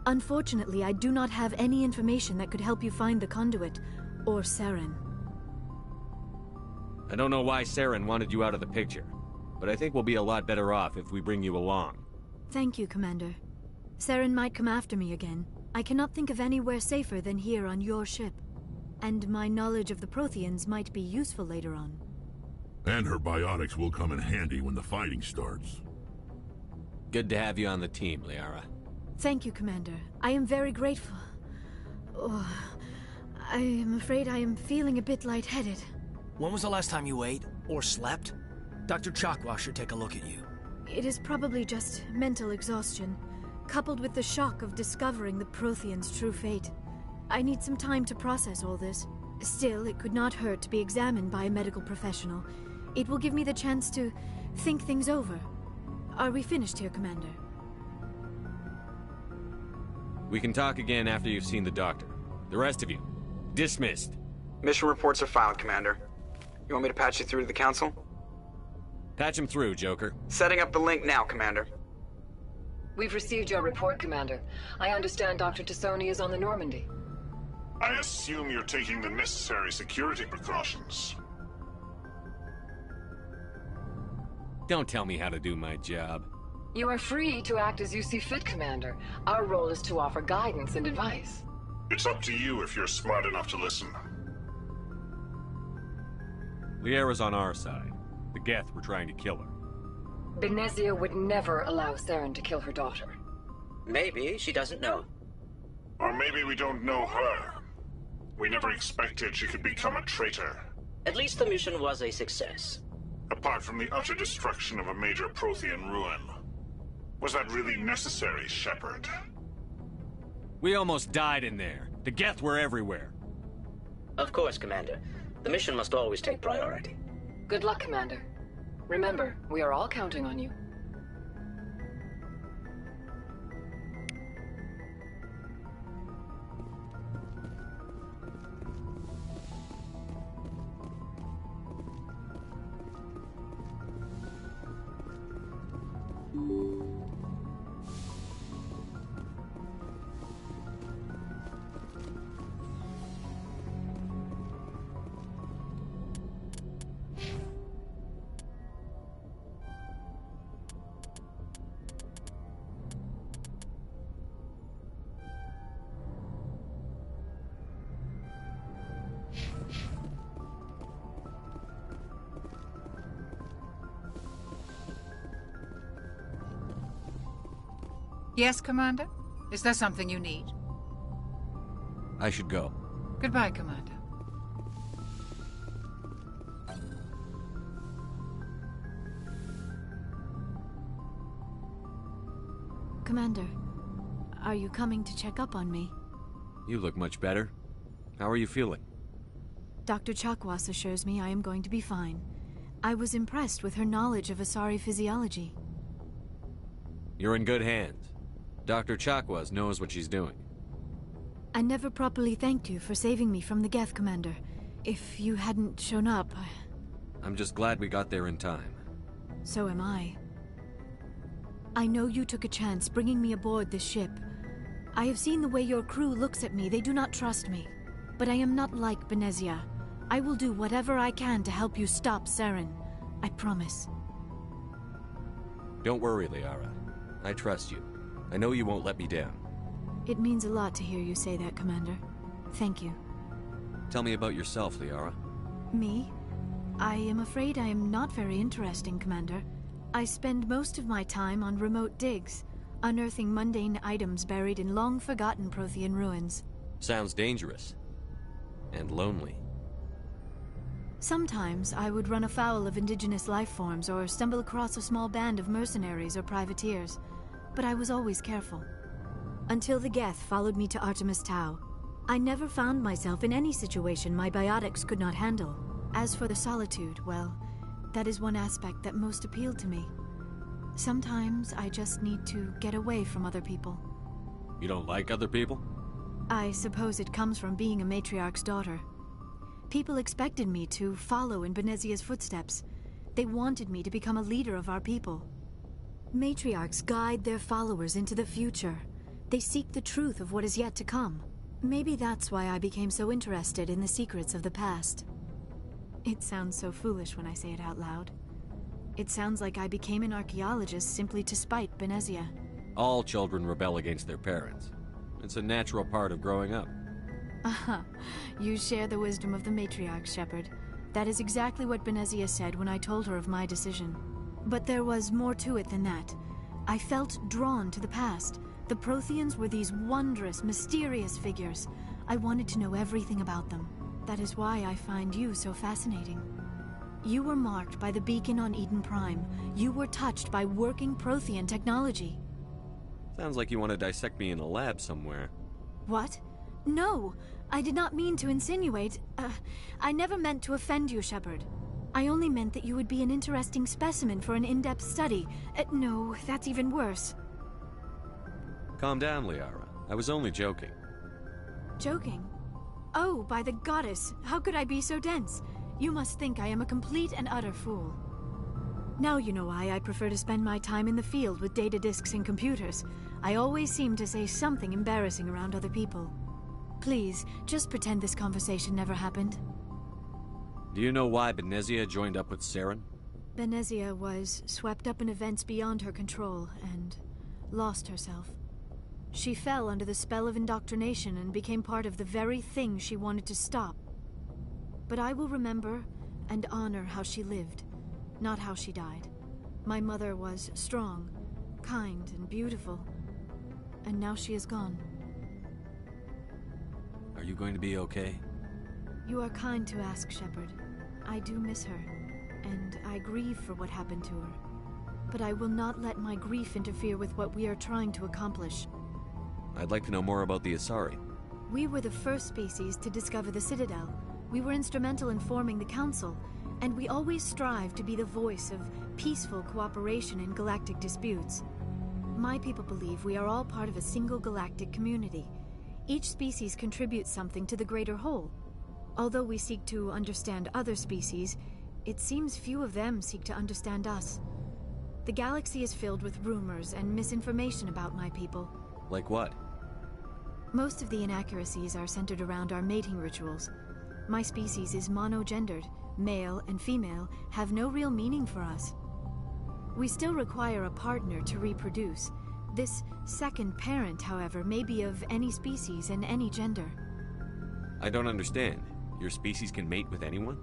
Unfortunately, I do not have any information that could help you find the conduit, or Saren. I don't know why Saren wanted you out of the picture, but I think we'll be a lot better off if we bring you along. Thank you, Commander. Saren might come after me again. I cannot think of anywhere safer than here on your ship. And my knowledge of the Protheans might be useful later on. And her biotics will come in handy when the fighting starts. Good to have you on the team, Liara. Thank you, Commander. I am very grateful. Oh, I am afraid I am feeling a bit lightheaded. When was the last time you ate or slept? Dr. Chakwa should take a look at you. It is probably just mental exhaustion, coupled with the shock of discovering the Protheans' true fate. I need some time to process all this. Still, it could not hurt to be examined by a medical professional. It will give me the chance to think things over. Are we finished here, Commander? We can talk again after you've seen the doctor. The rest of you, dismissed. Mission reports are filed, Commander. You want me to patch you through to the Council? Patch him through, Joker. Setting up the link now, Commander. We've received your report, Commander. I understand Dr. Tassoni is on the Normandy. I assume you're taking the necessary security precautions. Don't tell me how to do my job. You are free to act as you see fit, Commander. Our role is to offer guidance and advice. It's up to you if you're smart enough to listen. Liara's on our side. The Geth were trying to kill her. Benezia would never allow Saren to kill her daughter. Maybe she doesn't know. Or maybe we don't know her. We never expected she could become a traitor. At least the mission was a success. Apart from the utter destruction of a major Prothean ruin. Was that really necessary, Shepard? We almost died in there. The Geth were everywhere. Of course, Commander. The mission must always take priority. Good luck, Commander. Remember, we are all counting on you. Yes, Commander? Is there something you need? I should go. Goodbye, Commander. Commander, are you coming to check up on me? You look much better. How are you feeling? Dr. Chakwas assures me I am going to be fine. I was impressed with her knowledge of Asari physiology. You're in good hands. Dr. Chakwas knows what she's doing. I never properly thanked you for saving me from the Geth, Commander. If you hadn't shown up, I'm just glad we got there in time. So am I. I know you took a chance bringing me aboard this ship. I have seen the way your crew looks at me. They do not trust me. But I am not like Benezia. I will do whatever I can to help you stop Saren. I promise. Don't worry, Liara. I trust you. I know you won't let me down. It means a lot to hear you say that, Commander. Thank you. Tell me about yourself, Liara. Me? I am afraid I am not very interesting, Commander. I spend most of my time on remote digs, unearthing mundane items buried in long-forgotten Prothean ruins. Sounds dangerous. And lonely. Sometimes I would run afoul of indigenous life forms or stumble across a small band of mercenaries or privateers, but I was always careful. Until the Geth followed me to Artemis Tau, I never found myself in any situation my biotics could not handle. As for the solitude, well, that is one aspect that most appealed to me. Sometimes I just need to get away from other people. You don't like other people? I suppose it comes from being a matriarch's daughter. People expected me to follow in Benezia's footsteps. They wanted me to become a leader of our people. Matriarchs guide their followers into the future. They seek the truth of what is yet to come. Maybe that's why I became so interested in the secrets of the past. It sounds so foolish when I say it out loud. It sounds like I became an archaeologist simply to spite Benezia. All children rebel against their parents. It's a natural part of growing up. Aha, you share the wisdom of the matriarch, Shepard. That is exactly what Benezia said when I told her of my decision. But there was more to it than that. I felt drawn to the past. The Protheans were these wondrous, mysterious figures. I wanted to know everything about them. That is why I find you so fascinating. You were marked by the beacon on Eden Prime. You were touched by working Prothean technology. Sounds like you want to dissect me in a lab somewhere. What? No! I did not mean to insinuate. I never meant to offend you, Shepard. I only meant that you would be an interesting specimen for an in-depth study. No, that's even worse. Calm down, Liara. I was only joking. Joking? Oh, by the goddess, how could I be so dense? You must think I am a complete and utter fool. Now you know why I prefer to spend my time in the field with data disks and computers. I always seem to say something embarrassing around other people. Please, just pretend this conversation never happened. Do you know why Benezia joined up with Saren? Benezia was swept up in events beyond her control and lost herself. She fell under the spell of indoctrination and became part of the very thing she wanted to stop. But I will remember and honor how she lived, not how she died. My mother was strong, kind, and beautiful, and now she is gone. Are you going to be okay? You are kind to ask, Shepard. I do miss her, and I grieve for what happened to her. But I will not let my grief interfere with what we are trying to accomplish. I'd like to know more about the Asari. We were the first species to discover the Citadel. We were instrumental in forming the Council, and we always strive to be the voice of peaceful cooperation in galactic disputes. My people believe we are all part of a single galactic community. Each species contributes something to the greater whole. Although we seek to understand other species, it seems few of them seek to understand us. The galaxy is filled with rumors and misinformation about my people. Like what? Most of the inaccuracies are centered around our mating rituals. My species is monogendered. Male and female have no real meaning for us. We still require a partner to reproduce. This second parent, however, may be of any species and any gender. I don't understand. Your species can mate with anyone?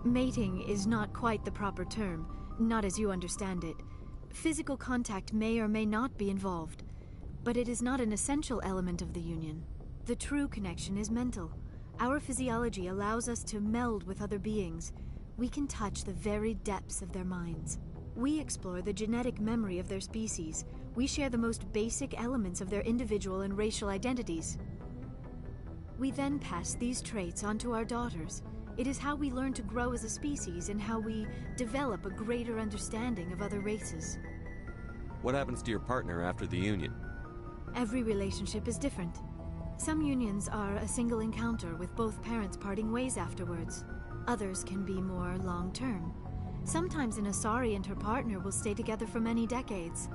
Mating is not quite the proper term, not as you understand it. Physical contact may or may not be involved. But it is not an essential element of the Union. The true connection is mental. Our physiology allows us to meld with other beings. We can touch the very depths of their minds. We explore the genetic memory of their species. We share the most basic elements of their individual and racial identities. We then pass these traits on to our daughters. It is how we learn to grow as a species and how we develop a greater understanding of other races. What happens to your partner after the union? Every relationship is different. Some unions are a single encounter with both parents parting ways afterwards. Others can be more long-term. Sometimes an Asari and her partner will stay together for many decades.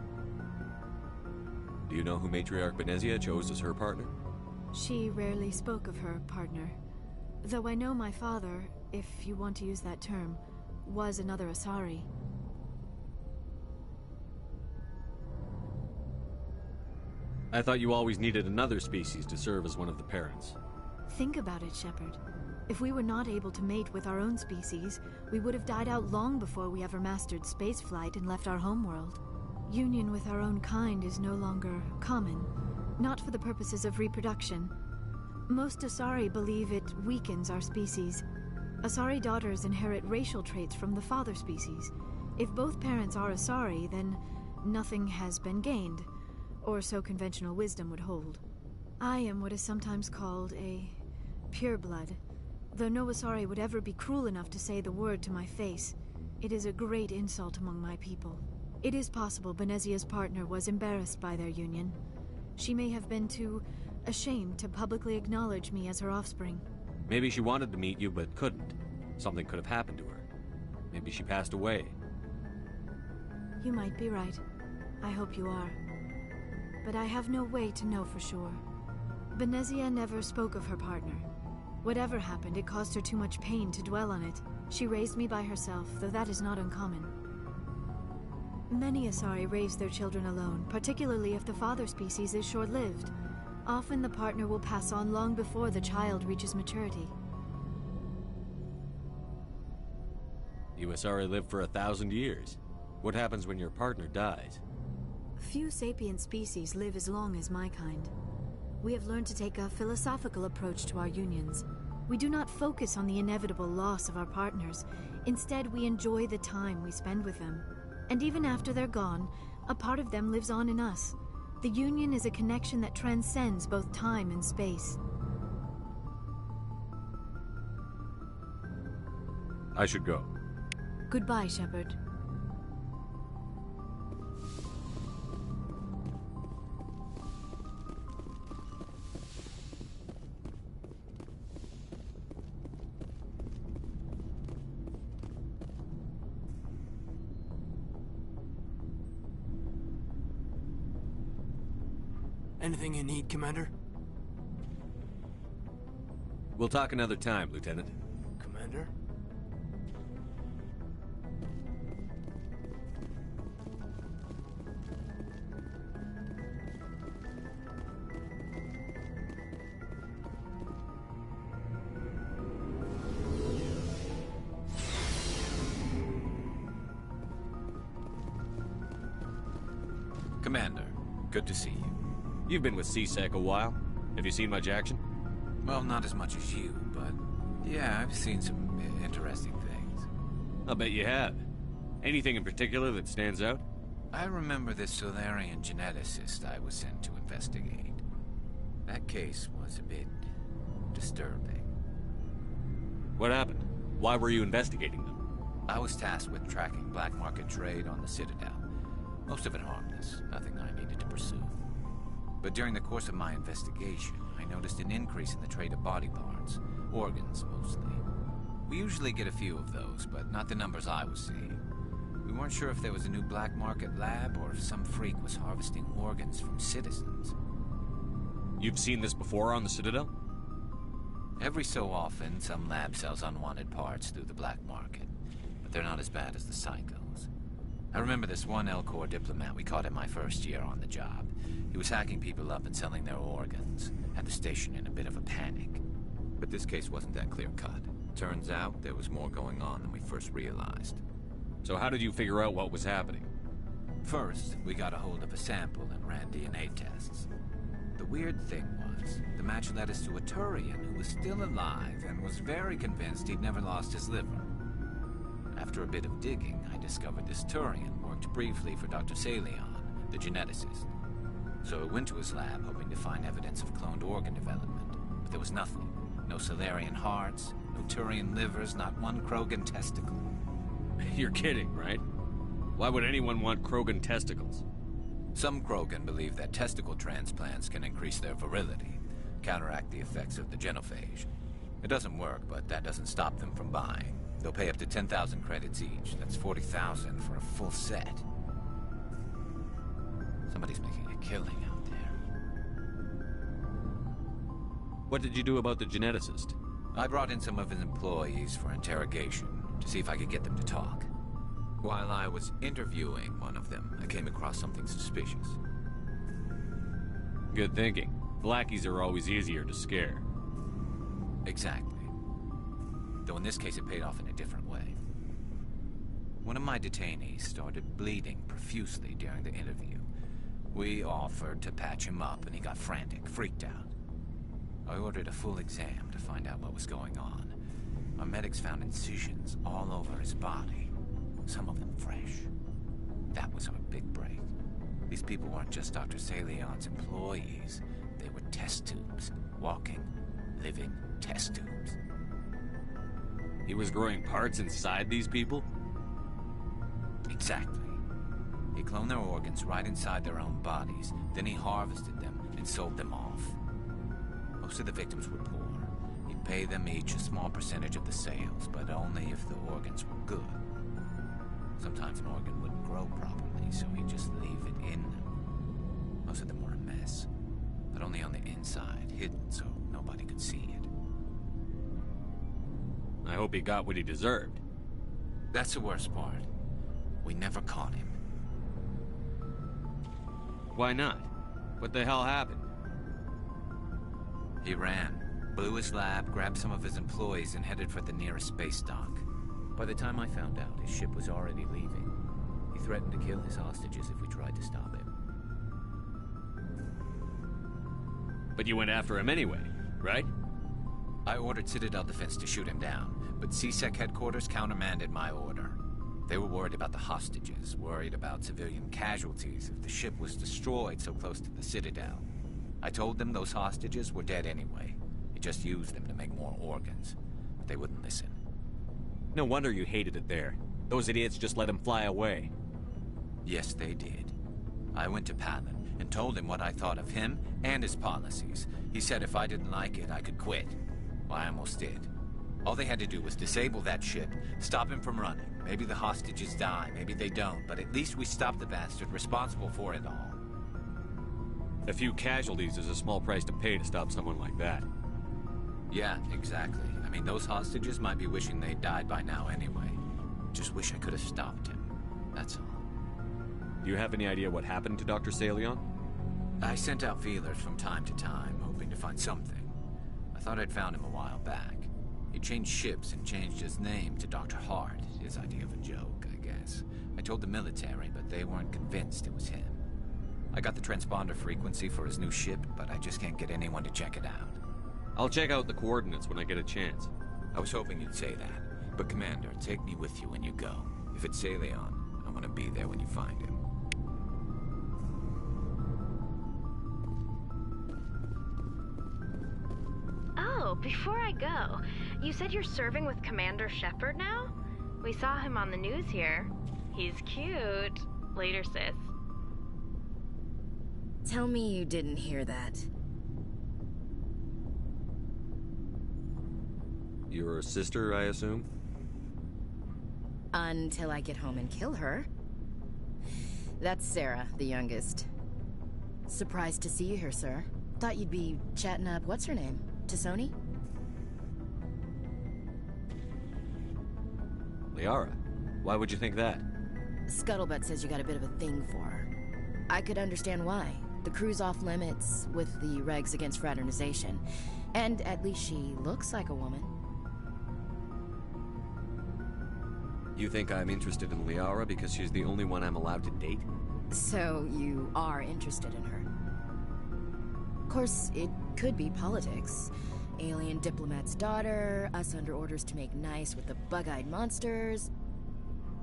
Do you know who Matriarch Benezia chose as her partner? She rarely spoke of her partner. Though I know my father, if you want to use that term, was another Asari. I thought you always needed another species to serve as one of the parents. Think about it, Shepard. If we were not able to mate with our own species, we would have died out long before we ever mastered spaceflight and left our homeworld. Union with our own kind is no longer common, not for the purposes of reproduction. Most Asari believe it weakens our species. Asari daughters inherit racial traits from the father species. If both parents are Asari, then nothing has been gained, or so conventional wisdom would hold. I am what is sometimes called a pureblood. Though no Asari would ever be cruel enough to say the word to my face, it is a great insult among my people. It is possible Benezia's partner was embarrassed by their union. She may have been too ashamed to publicly acknowledge me as her offspring. Maybe she wanted to meet you but couldn't. Something could have happened to her. Maybe she passed away. You might be right. I hope you are. But I have no way to know for sure. Benezia never spoke of her partner. Whatever happened, it caused her too much pain to dwell on it. She raised me by herself, though that is not uncommon. Many Asari raise their children alone, particularly if the father species is short-lived. Often the partner will pass on long before the child reaches maturity. You Asari live for 1,000 years. What happens when your partner dies? Few sapient species live as long as my kind. We have learned to take a philosophical approach to our unions. We do not focus on the inevitable loss of our partners. Instead, we enjoy the time we spend with them. And even after they're gone, a part of them lives on in us. The union is a connection that transcends both time and space. I should go. Goodbye, Shepard. Anything you need, Commander? We'll talk another time, Lieutenant. Commander? Commander, good to see you. You've been with CSEC a while. Have you seen much action? Well, not as much as you, but yeah, I've seen some interesting things. I'll bet you have. Anything in particular that stands out? I remember this Solarian geneticist I was sent to investigate. That case was a bit disturbing. What happened? Why were you investigating them? I was tasked with tracking black market trade on the Citadel. Most of it harmless, nothing I needed to pursue. But during the course of my investigation, I noticed an increase in the trade of body parts, organs mostly. We usually get a few of those, but not the numbers I was seeing. We weren't sure if there was a new black market lab or if some freak was harvesting organs from citizens. You've seen this before on the Citadel? Every so often, some lab sells unwanted parts through the black market, but they're not as bad as the psychos. I remember this one L-Corps diplomat we caught in my first year on the job. He was hacking people up and selling their organs, had the station in a bit of a panic. But this case wasn't that clear-cut. Turns out there was more going on than we first realized. So how did you figure out what was happening? First, we got a hold of a sample and ran DNA tests. The weird thing was, the match led us to a Turian who was still alive and was very convinced he'd never lost his liver. After a bit of digging, I discovered this Turian worked briefly for Dr. Salion, the geneticist. So I went to his lab hoping to find evidence of cloned organ development, but there was nothing. No Salarian hearts, no Turian livers, not one Krogan testicle. You're kidding, right? Why would anyone want Krogan testicles? Some Krogan believe that testicle transplants can increase their virility, counteract the effects of the genophage. It doesn't work, but that doesn't stop them from buying. They'll pay up to 10,000 credits each. That's 40,000 for a full set. Somebody's making a killing out there. What did you do about the geneticist? I brought in some of his employees for interrogation to see if I could get them to talk. While I was interviewing one of them, I came across something suspicious. Good thinking. Blackies are always easier to scare. Exactly. Though in this case it paid off in a different way. One of my detainees started bleeding profusely during the interview. We offered to patch him up and he got frantic, freaked out. I ordered a full exam to find out what was going on. Our medics found incisions all over his body, some of them fresh. That was our big break. These people weren't just Dr. Salion's employees. They were test tubes. Walking, living test tubes. He was growing parts inside these people? Exactly. He cloned their organs right inside their own bodies. Then he harvested them and sold them off. Most of the victims were poor. He'd pay them each a small percentage of the sales, but only if the organs were good. Sometimes an organ wouldn't grow properly, so he'd just leave it in them. Most of them were a mess, but only on the inside, hidden so nobody could see it. I hope he got what he deserved. That's the worst part. We never caught him. Why not? What the hell happened? He ran, blew his lab, grabbed some of his employees, and headed for the nearest space dock. By the time I found out, his ship was already leaving. He threatened to kill his hostages if we tried to stop him. But you went after him anyway, right? I ordered Citadel Defense to shoot him down, but CSEC headquarters countermanded my order. They were worried about the hostages, worried about civilian casualties if the ship was destroyed so close to the Citadel. I told them those hostages were dead anyway. He just used them to make more organs. But they wouldn't listen. No wonder you hated it there. Those idiots just let him fly away. Yes, they did. I went to Palin and told him what I thought of him and his policies. He said if I didn't like it, I could quit. Well, I almost did. All they had to do was disable that ship, stop him from running. Maybe the hostages die, maybe they don't, but at least we stopped the bastard responsible for it all. A few casualties is a small price to pay to stop someone like that. Yeah, exactly. I mean, those hostages might be wishing they'd died by now anyway. Just wish I could have stopped him. That's all. Do you have any idea what happened to Dr. Salion? I sent out feelers from time to time, hoping to find something. I thought I'd found him a while back. He changed ships and changed his name to Dr. Hart, his idea of a joke, I guess. I told the military, but they weren't convinced it was him. I got the transponder frequency for his new ship, but I just can't get anyone to check it out. I'll check out the coordinates when I get a chance. I was hoping you'd say that. But Commander, take me with you when you go. If it's Salion, I want to be there when you find him. Oh, before I go, you said you're serving with Commander Shepard now? We saw him on the news here. He's cute. Later, sis. Tell me you didn't hear that. Your sister, I assume? Until I get home and kill her. That's Sarah, the youngest. Surprised to see you here, sir. Thought you'd be chatting up what's her name? Tassoni? Liara? Why would you think that? Scuttlebutt says you got a bit of a thing for her. I could understand why. The crew's off limits with the regs against fraternization. And at least she looks like a woman. You think I'm interested in Liara because she's the only one I'm allowed to date? So you are interested in her? Of course, it could be politics. Alien diplomat's daughter, us under orders to make nice with the bug-eyed monsters.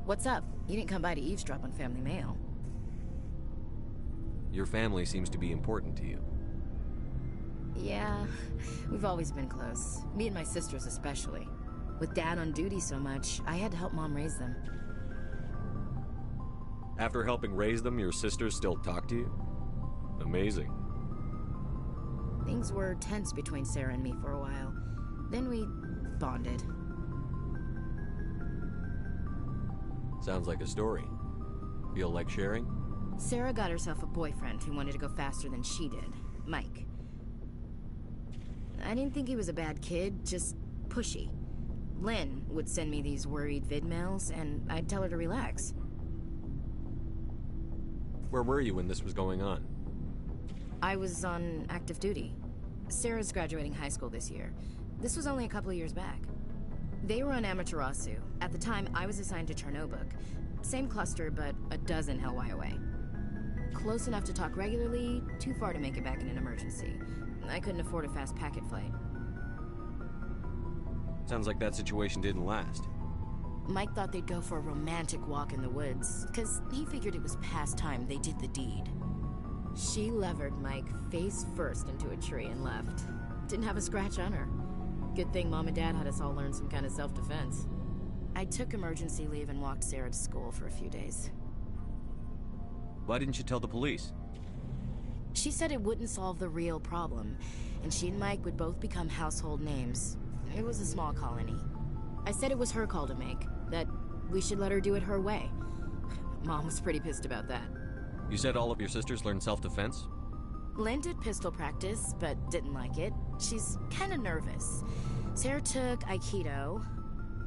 What's up? You didn't come by to eavesdrop on family mail. Your family seems to be important to you. Yeah, we've always been close. Me and my sisters especially. With Dad on duty so much, I had to help Mom raise them. After helping raise them, your sisters still talk to you? Amazing. Things were tense between Sarah and me for a while. Then we bonded. Sounds like a story. Feel like sharing? Sarah got herself a boyfriend who wanted to go faster than she did, Mike. I didn't think he was a bad kid, just pushy. Lynn would send me these worried vidmails, and I'd tell her to relax. Where were you when this was going on? I was on active duty. Sarah's graduating high school this year. This was only a couple of years back. They were on Amaterasu. At the time, I was assigned to Chernobog. Same cluster, but a dozen LY away. Close enough to talk regularly, too far to make it back in an emergency. I couldn't afford a fast packet flight. Sounds like that situation didn't last. Mike thought they'd go for a romantic walk in the woods, because he figured it was past time they did the deed. She levered Mike face first into a tree and left. Didn't have a scratch on her. Good thing Mom and Dad had us all learn some kind of self-defense. I took emergency leave and walked Sarah to school for a few days. Why didn't you tell the police? She said it wouldn't solve the real problem, and she and Mike would both become household names. It was a small colony. I said it was her call to make, that we should let her do it her way. Mom was pretty pissed about that. You said all of your sisters learned self-defense? Lynn did pistol practice, but didn't like it. She's kind of nervous. Sarah took Aikido.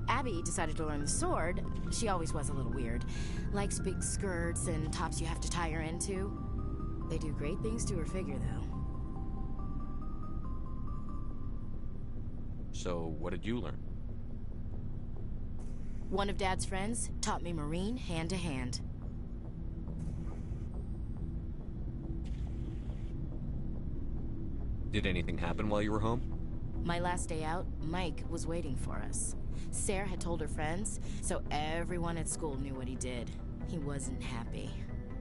Abby decided to learn the sword. She always was a little weird. Likes big skirts and tops you have to tie her into. They do great things to her figure, though. So, what did you learn? One of Dad's friends taught me Marine hand-to-hand. Did anything happen while you were home? My last day out, Mike was waiting for us. Sarah had told her friends, so everyone at school knew what he did. He wasn't happy.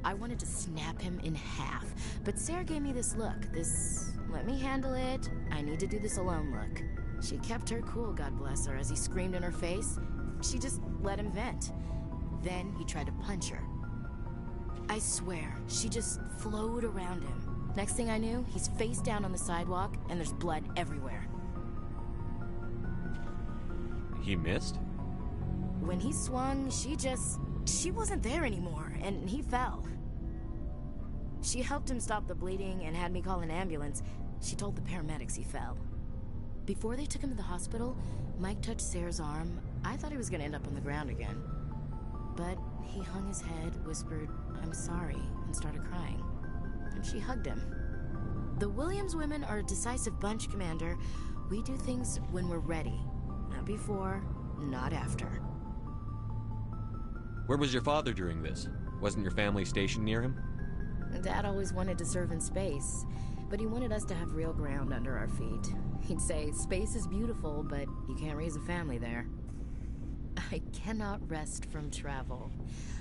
I wanted to snap him in half, but Sarah gave me this look, this let me handle it, I need to do this alone look. She kept her cool, God bless her, as he screamed in her face. She just let him vent. Then he tried to punch her. I swear, she just flowed around him. Next thing I knew, he's face down on the sidewalk, and there's blood everywhere. He missed? When he swung, she wasn't there anymore, and he fell. She helped him stop the bleeding and had me call an ambulance. She told the paramedics he fell. Before they took him to the hospital, Mike touched Sarah's arm. I thought he was gonna end up on the ground again. But he hung his head, whispered, "I'm sorry," and started crying. And she hugged him. The Williams women are a decisive bunch, Commander. We do things when we're ready. Not before, not after. Where was your father during this? Wasn't your family stationed near him? Dad always wanted to serve in space, but he wanted us to have real ground under our feet. He'd say, space is beautiful, but you can't raise a family there. I cannot rest from travel.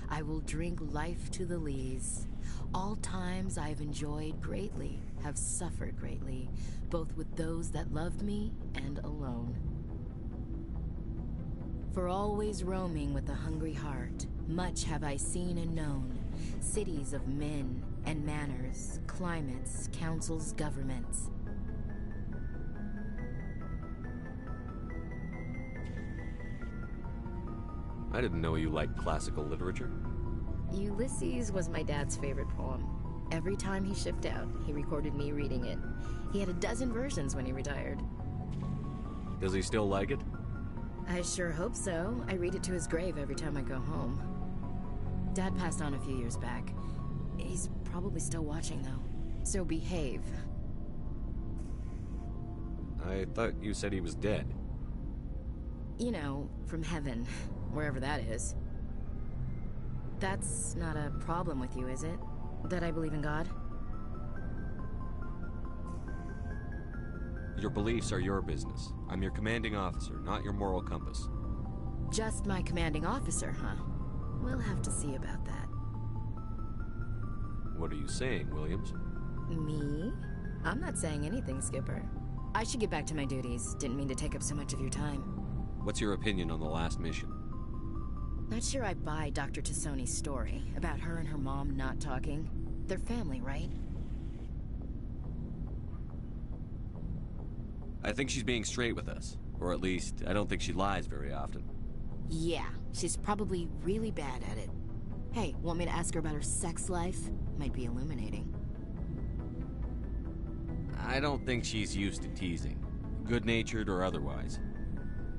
I will drink life to the lees. All times I have enjoyed greatly, have suffered greatly, both with those that loved me and alone. For always roaming with a hungry heart, much have I seen and known, cities of men and manners, climates, councils, governments. I didn't know you liked classical literature. Ulysses was my dad's favorite poem. Every time he shipped out, he recorded me reading it. He had a dozen versions when he retired. Does he still like it? I sure hope so. I read it to his grave every time I go home. Dad passed on a few years back. He's probably still watching, though. So behave. I thought you said he was dead. You know, from heaven, wherever that is. That's not a problem with you, is it? That I believe in God? Your beliefs are your business. I'm your commanding officer, not your moral compass. Just my commanding officer, huh? We'll have to see about that. What are you saying, Williams? Me? I'm not saying anything, Skipper. I should get back to my duties. Didn't mean to take up so much of your time. What's your opinion on the last mission? Not sure I buy Dr. Tassoni's story about her and her mom not talking. They're family, right? I think she's being straight with us. Or at least, I don't think she lies very often. Yeah, she's probably really bad at it. Hey, want me to ask her about her sex life? Might be illuminating. I don't think she's used to teasing. Good-natured or otherwise.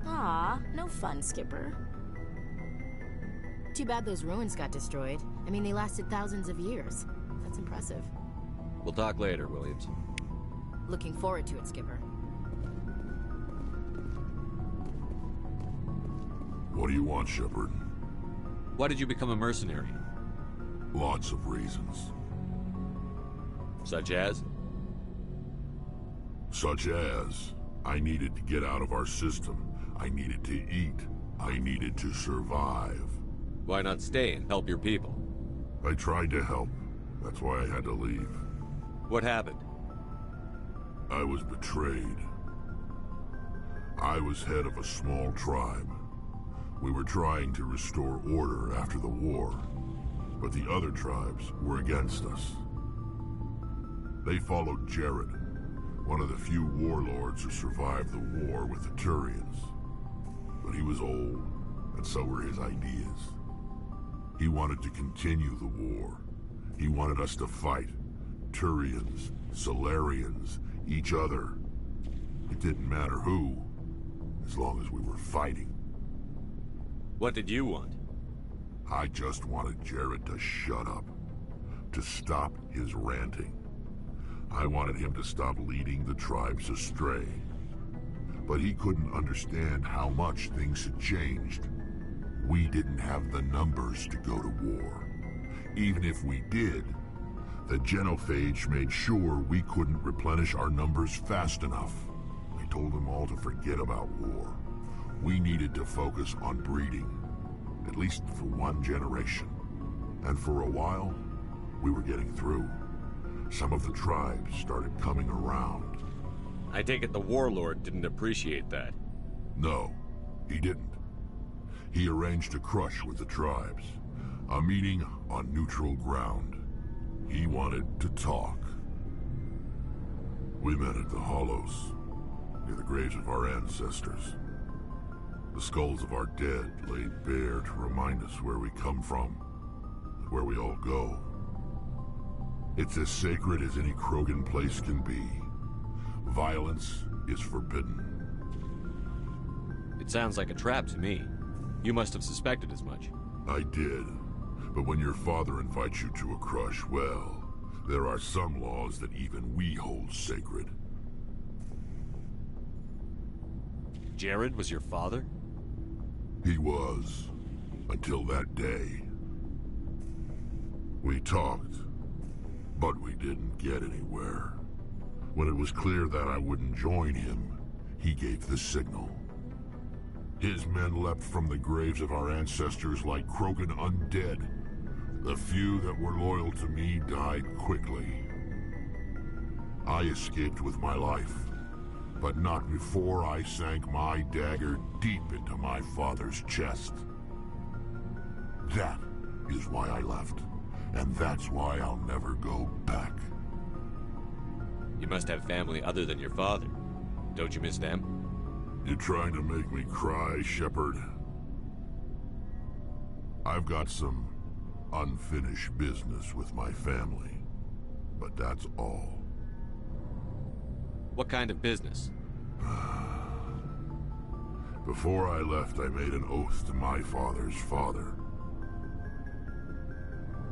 Aw, no fun, Skipper. Too bad those ruins got destroyed. I mean, they lasted thousands of years. That's impressive. We'll talk later, Williams. Looking forward to it, Skipper. What do you want, Shepard? Why did you become a mercenary? Lots of reasons. Such as? Such as, I needed to get out of our system. I needed to eat. I needed to survive. Why not stay and help your people? I tried to help. That's why I had to leave. What happened? I was betrayed. I was head of a small tribe. We were trying to restore order after the war, but the other tribes were against us. They followed Jared, one of the few warlords who survived the war with the Turians. But he was old, and so were his ideas. He wanted to continue the war. He wanted us to fight. Turians, Solarians, each other. It didn't matter who, as long as we were fighting. What did you want? I just wanted Jared to shut up. To stop his ranting. I wanted him to stop leading the tribes astray. But he couldn't understand how much things had changed. We didn't have the numbers to go to war. Even if we did, the genophage made sure we couldn't replenish our numbers fast enough. I told them all to forget about war. We needed to focus on breeding, at least for one generation. And for a while, we were getting through. Some of the tribes started coming around. I take it the warlord didn't appreciate that. No, he didn't. He arranged a crush with the tribes. A meeting on neutral ground. He wanted to talk. We met at the Hollows, near the graves of our ancestors. The skulls of our dead laid bare to remind us where we come from, and where we all go. It's as sacred as any Krogan place can be. Violence is forbidden. It sounds like a trap to me. You must have suspected as much. I did. But when your father invites you to a crush, well, there are some laws that even we hold sacred. Jared was your father? He was. Until that day. We talked, but we didn't get anywhere. When it was clear that I wouldn't join him, he gave the signal. His men leapt from the graves of our ancestors like Krogan undead. The few that were loyal to me died quickly. I escaped with my life, but not before I sank my dagger deep into my father's chest. That is why I left, and that's why I'll never go back. You must have family other than your father. Don't you miss them? You trying to make me cry, Shepard? I've got some unfinished business with my family, but that's all. What kind of business? Before I left, I made an oath to my father's father.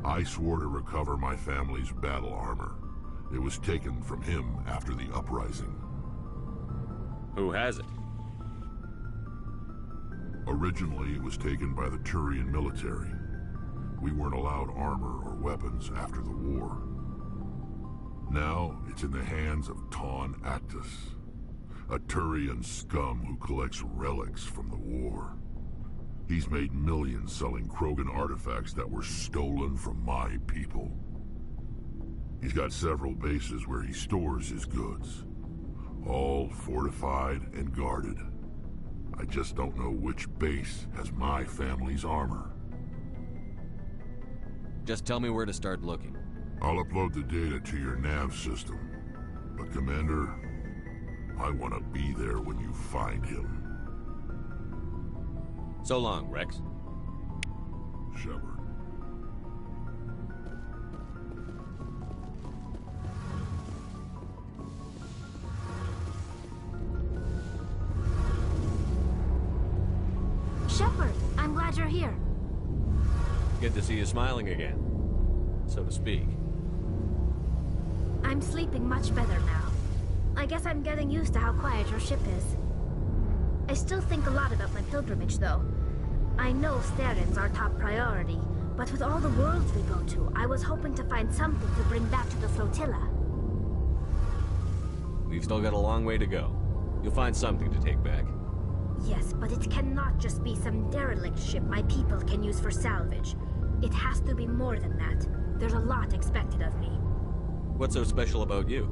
I swore to recover my family's battle armor. It was taken from him after the uprising. Who has it? Originally, it was taken by the Turian military. we weren't allowed armor or weapons after the war. Now, it's in the hands of Taun Actus, a Turian scum who collects relics from the war. He's made millions selling Krogan artifacts that were stolen from my people. He's got several bases where he stores his goods, all fortified and guarded. I just don't know which base has my family's armor. Just tell me where to start looking. I'll upload the data to your nav system. But Commander, I want to be there when you find him. So long, Rex. Shepard. Shepard, I'm glad you're here. Good to see you smiling again, so to speak. I'm sleeping much better now. I guess I'm getting used to how quiet your ship is. I still think a lot about my pilgrimage, though. I know Starin's our top priority, but with all the worlds we go to, I was hoping to find something to bring back to the flotilla. We've still got a long way to go. You'll find something to take back. Yes, but it cannot just be some derelict ship my people can use for salvage. It has to be more than that. There's a lot expected of me. What's so special about you?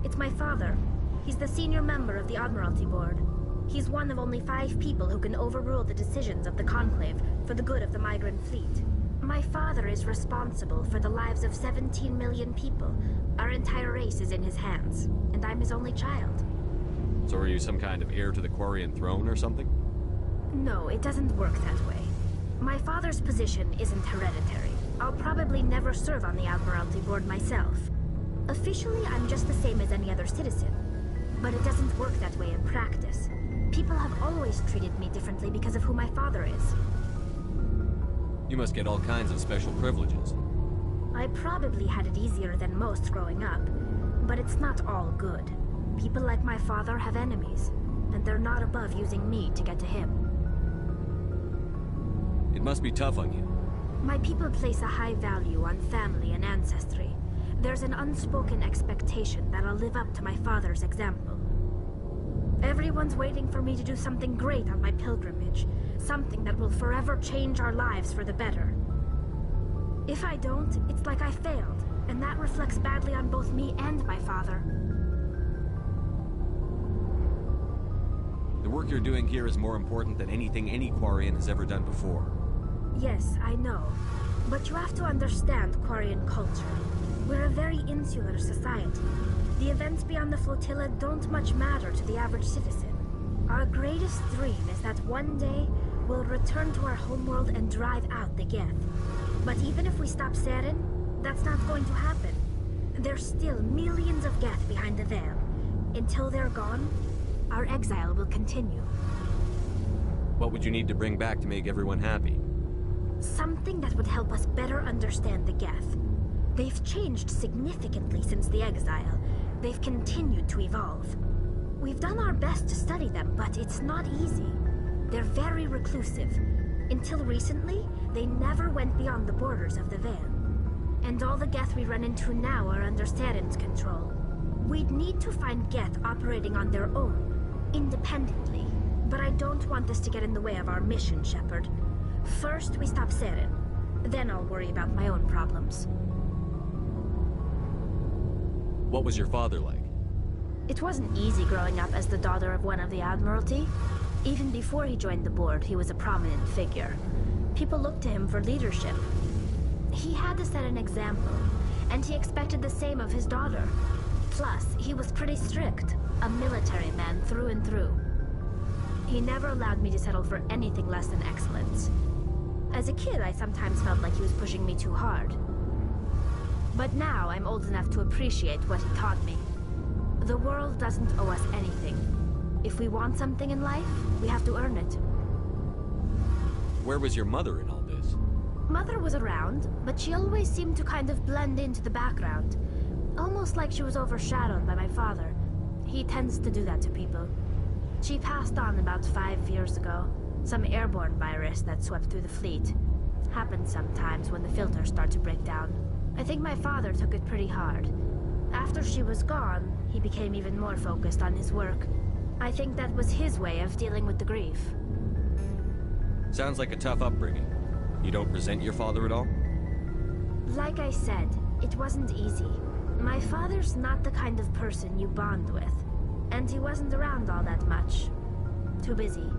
It's my father. He's the senior member of the Admiralty Board. He's one of only 5 people who can overrule the decisions of the Conclave for the good of the migrant fleet. My father is responsible for the lives of 17 million people. Our entire race is in his hands, and I'm his only child. So are you some kind of heir to the Quarian throne or something? No, it doesn't work that way. My father's position isn't hereditary. I'll probably never serve on the Admiralty Board myself. Officially, I'm just the same as any other citizen. But it doesn't work that way in practice. People have always treated me differently because of who my father is. You must get all kinds of special privileges. I probably had it easier than most growing up, but it's not all good. People like my father have enemies, and they're not above using me to get to him. It must be tough on you. My people place a high value on family and ancestry. There's an unspoken expectation that I'll live up to my father's example. Everyone's waiting for me to do something great on my pilgrimage, something that will forever change our lives for the better. If I don't, it's like I failed, and that reflects badly on both me and my father. The work you're doing here is more important than anything any Quarian has ever done before. Yes, I know. But you have to understand Quarian culture. We're a very insular society. The events beyond the flotilla don't much matter to the average citizen. Our greatest dream is that one day we'll return to our homeworld and drive out the Geth. But even if we stop Saren, that's not going to happen. There's still millions of Geth behind the veil. Until they're gone, our exile will continue. What would you need to bring back to make everyone happy? Something that would help us better understand the Geth. They've changed significantly since the exile. They've continued to evolve. We've done our best to study them, but it's not easy. They're very reclusive. Until recently, they never went beyond the borders of the Veil. And all the Geth we run into now are under Saren's control. We'd need to find Geth operating on their own, independently. But I don't want this to get in the way of our mission, Shepard. First, we stop Saren. Then I'll worry about my own problems. What was your father like? It wasn't easy growing up as the daughter of one of the Admiralty. Even before he joined the board, he was a prominent figure. People looked to him for leadership. He had to set an example, and he expected the same of his daughter. Plus, he was pretty strict, a military man through and through. He never allowed me to settle for anything less than excellence. As a kid, I sometimes felt like he was pushing me too hard. But now I'm old enough to appreciate what he taught me. The world doesn't owe us anything. If we want something in life, we have to earn it. Where was your mother in all this? Mother was around, but she always seemed to kind of blend into the background. Almost like she was overshadowed by my father. He tends to do that to people. She passed on about 5 years ago. Some airborne virus that swept through the fleet. Happens sometimes when the filters start to break down. I think my father took it pretty hard. After she was gone, he became even more focused on his work. I think that was his way of dealing with the grief. Sounds like a tough upbringing. You don't resent your father at all? Like I said, it wasn't easy. My father's not the kind of person you bond with, and he wasn't around all that much. Too busy.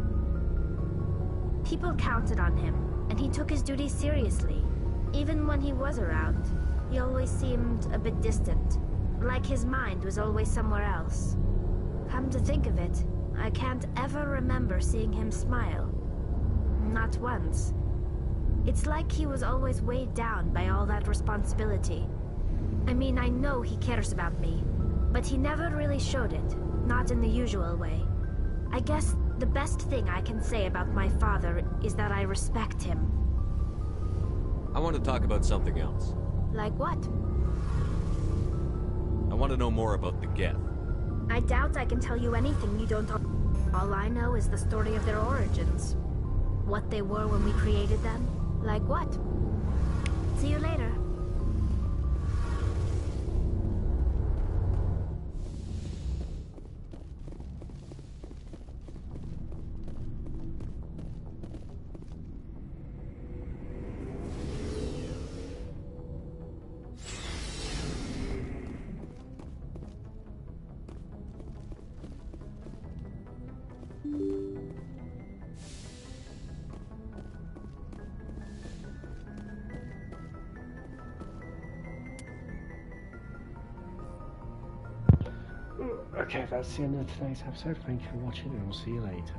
People counted on him, and he took his duties seriously. Even when he was around, he always seemed a bit distant, like his mind was always somewhere else. Come to think of it, I can't ever remember seeing him smile. Not once. It's like he was always weighed down by all that responsibility. I mean, I know he cares about me, but he never really showed it, not in the usual way. I guess the best thing I can say about my father is that I respect him. I want to talk about something else. Like what? I want to know more about the Geth. I doubt I can tell you anything you don't know. All I know is the story of their origins. What they were when we created them. Like what? See you later. Okay, that's the end of today's episode. Thank you for watching, and we'll see you later.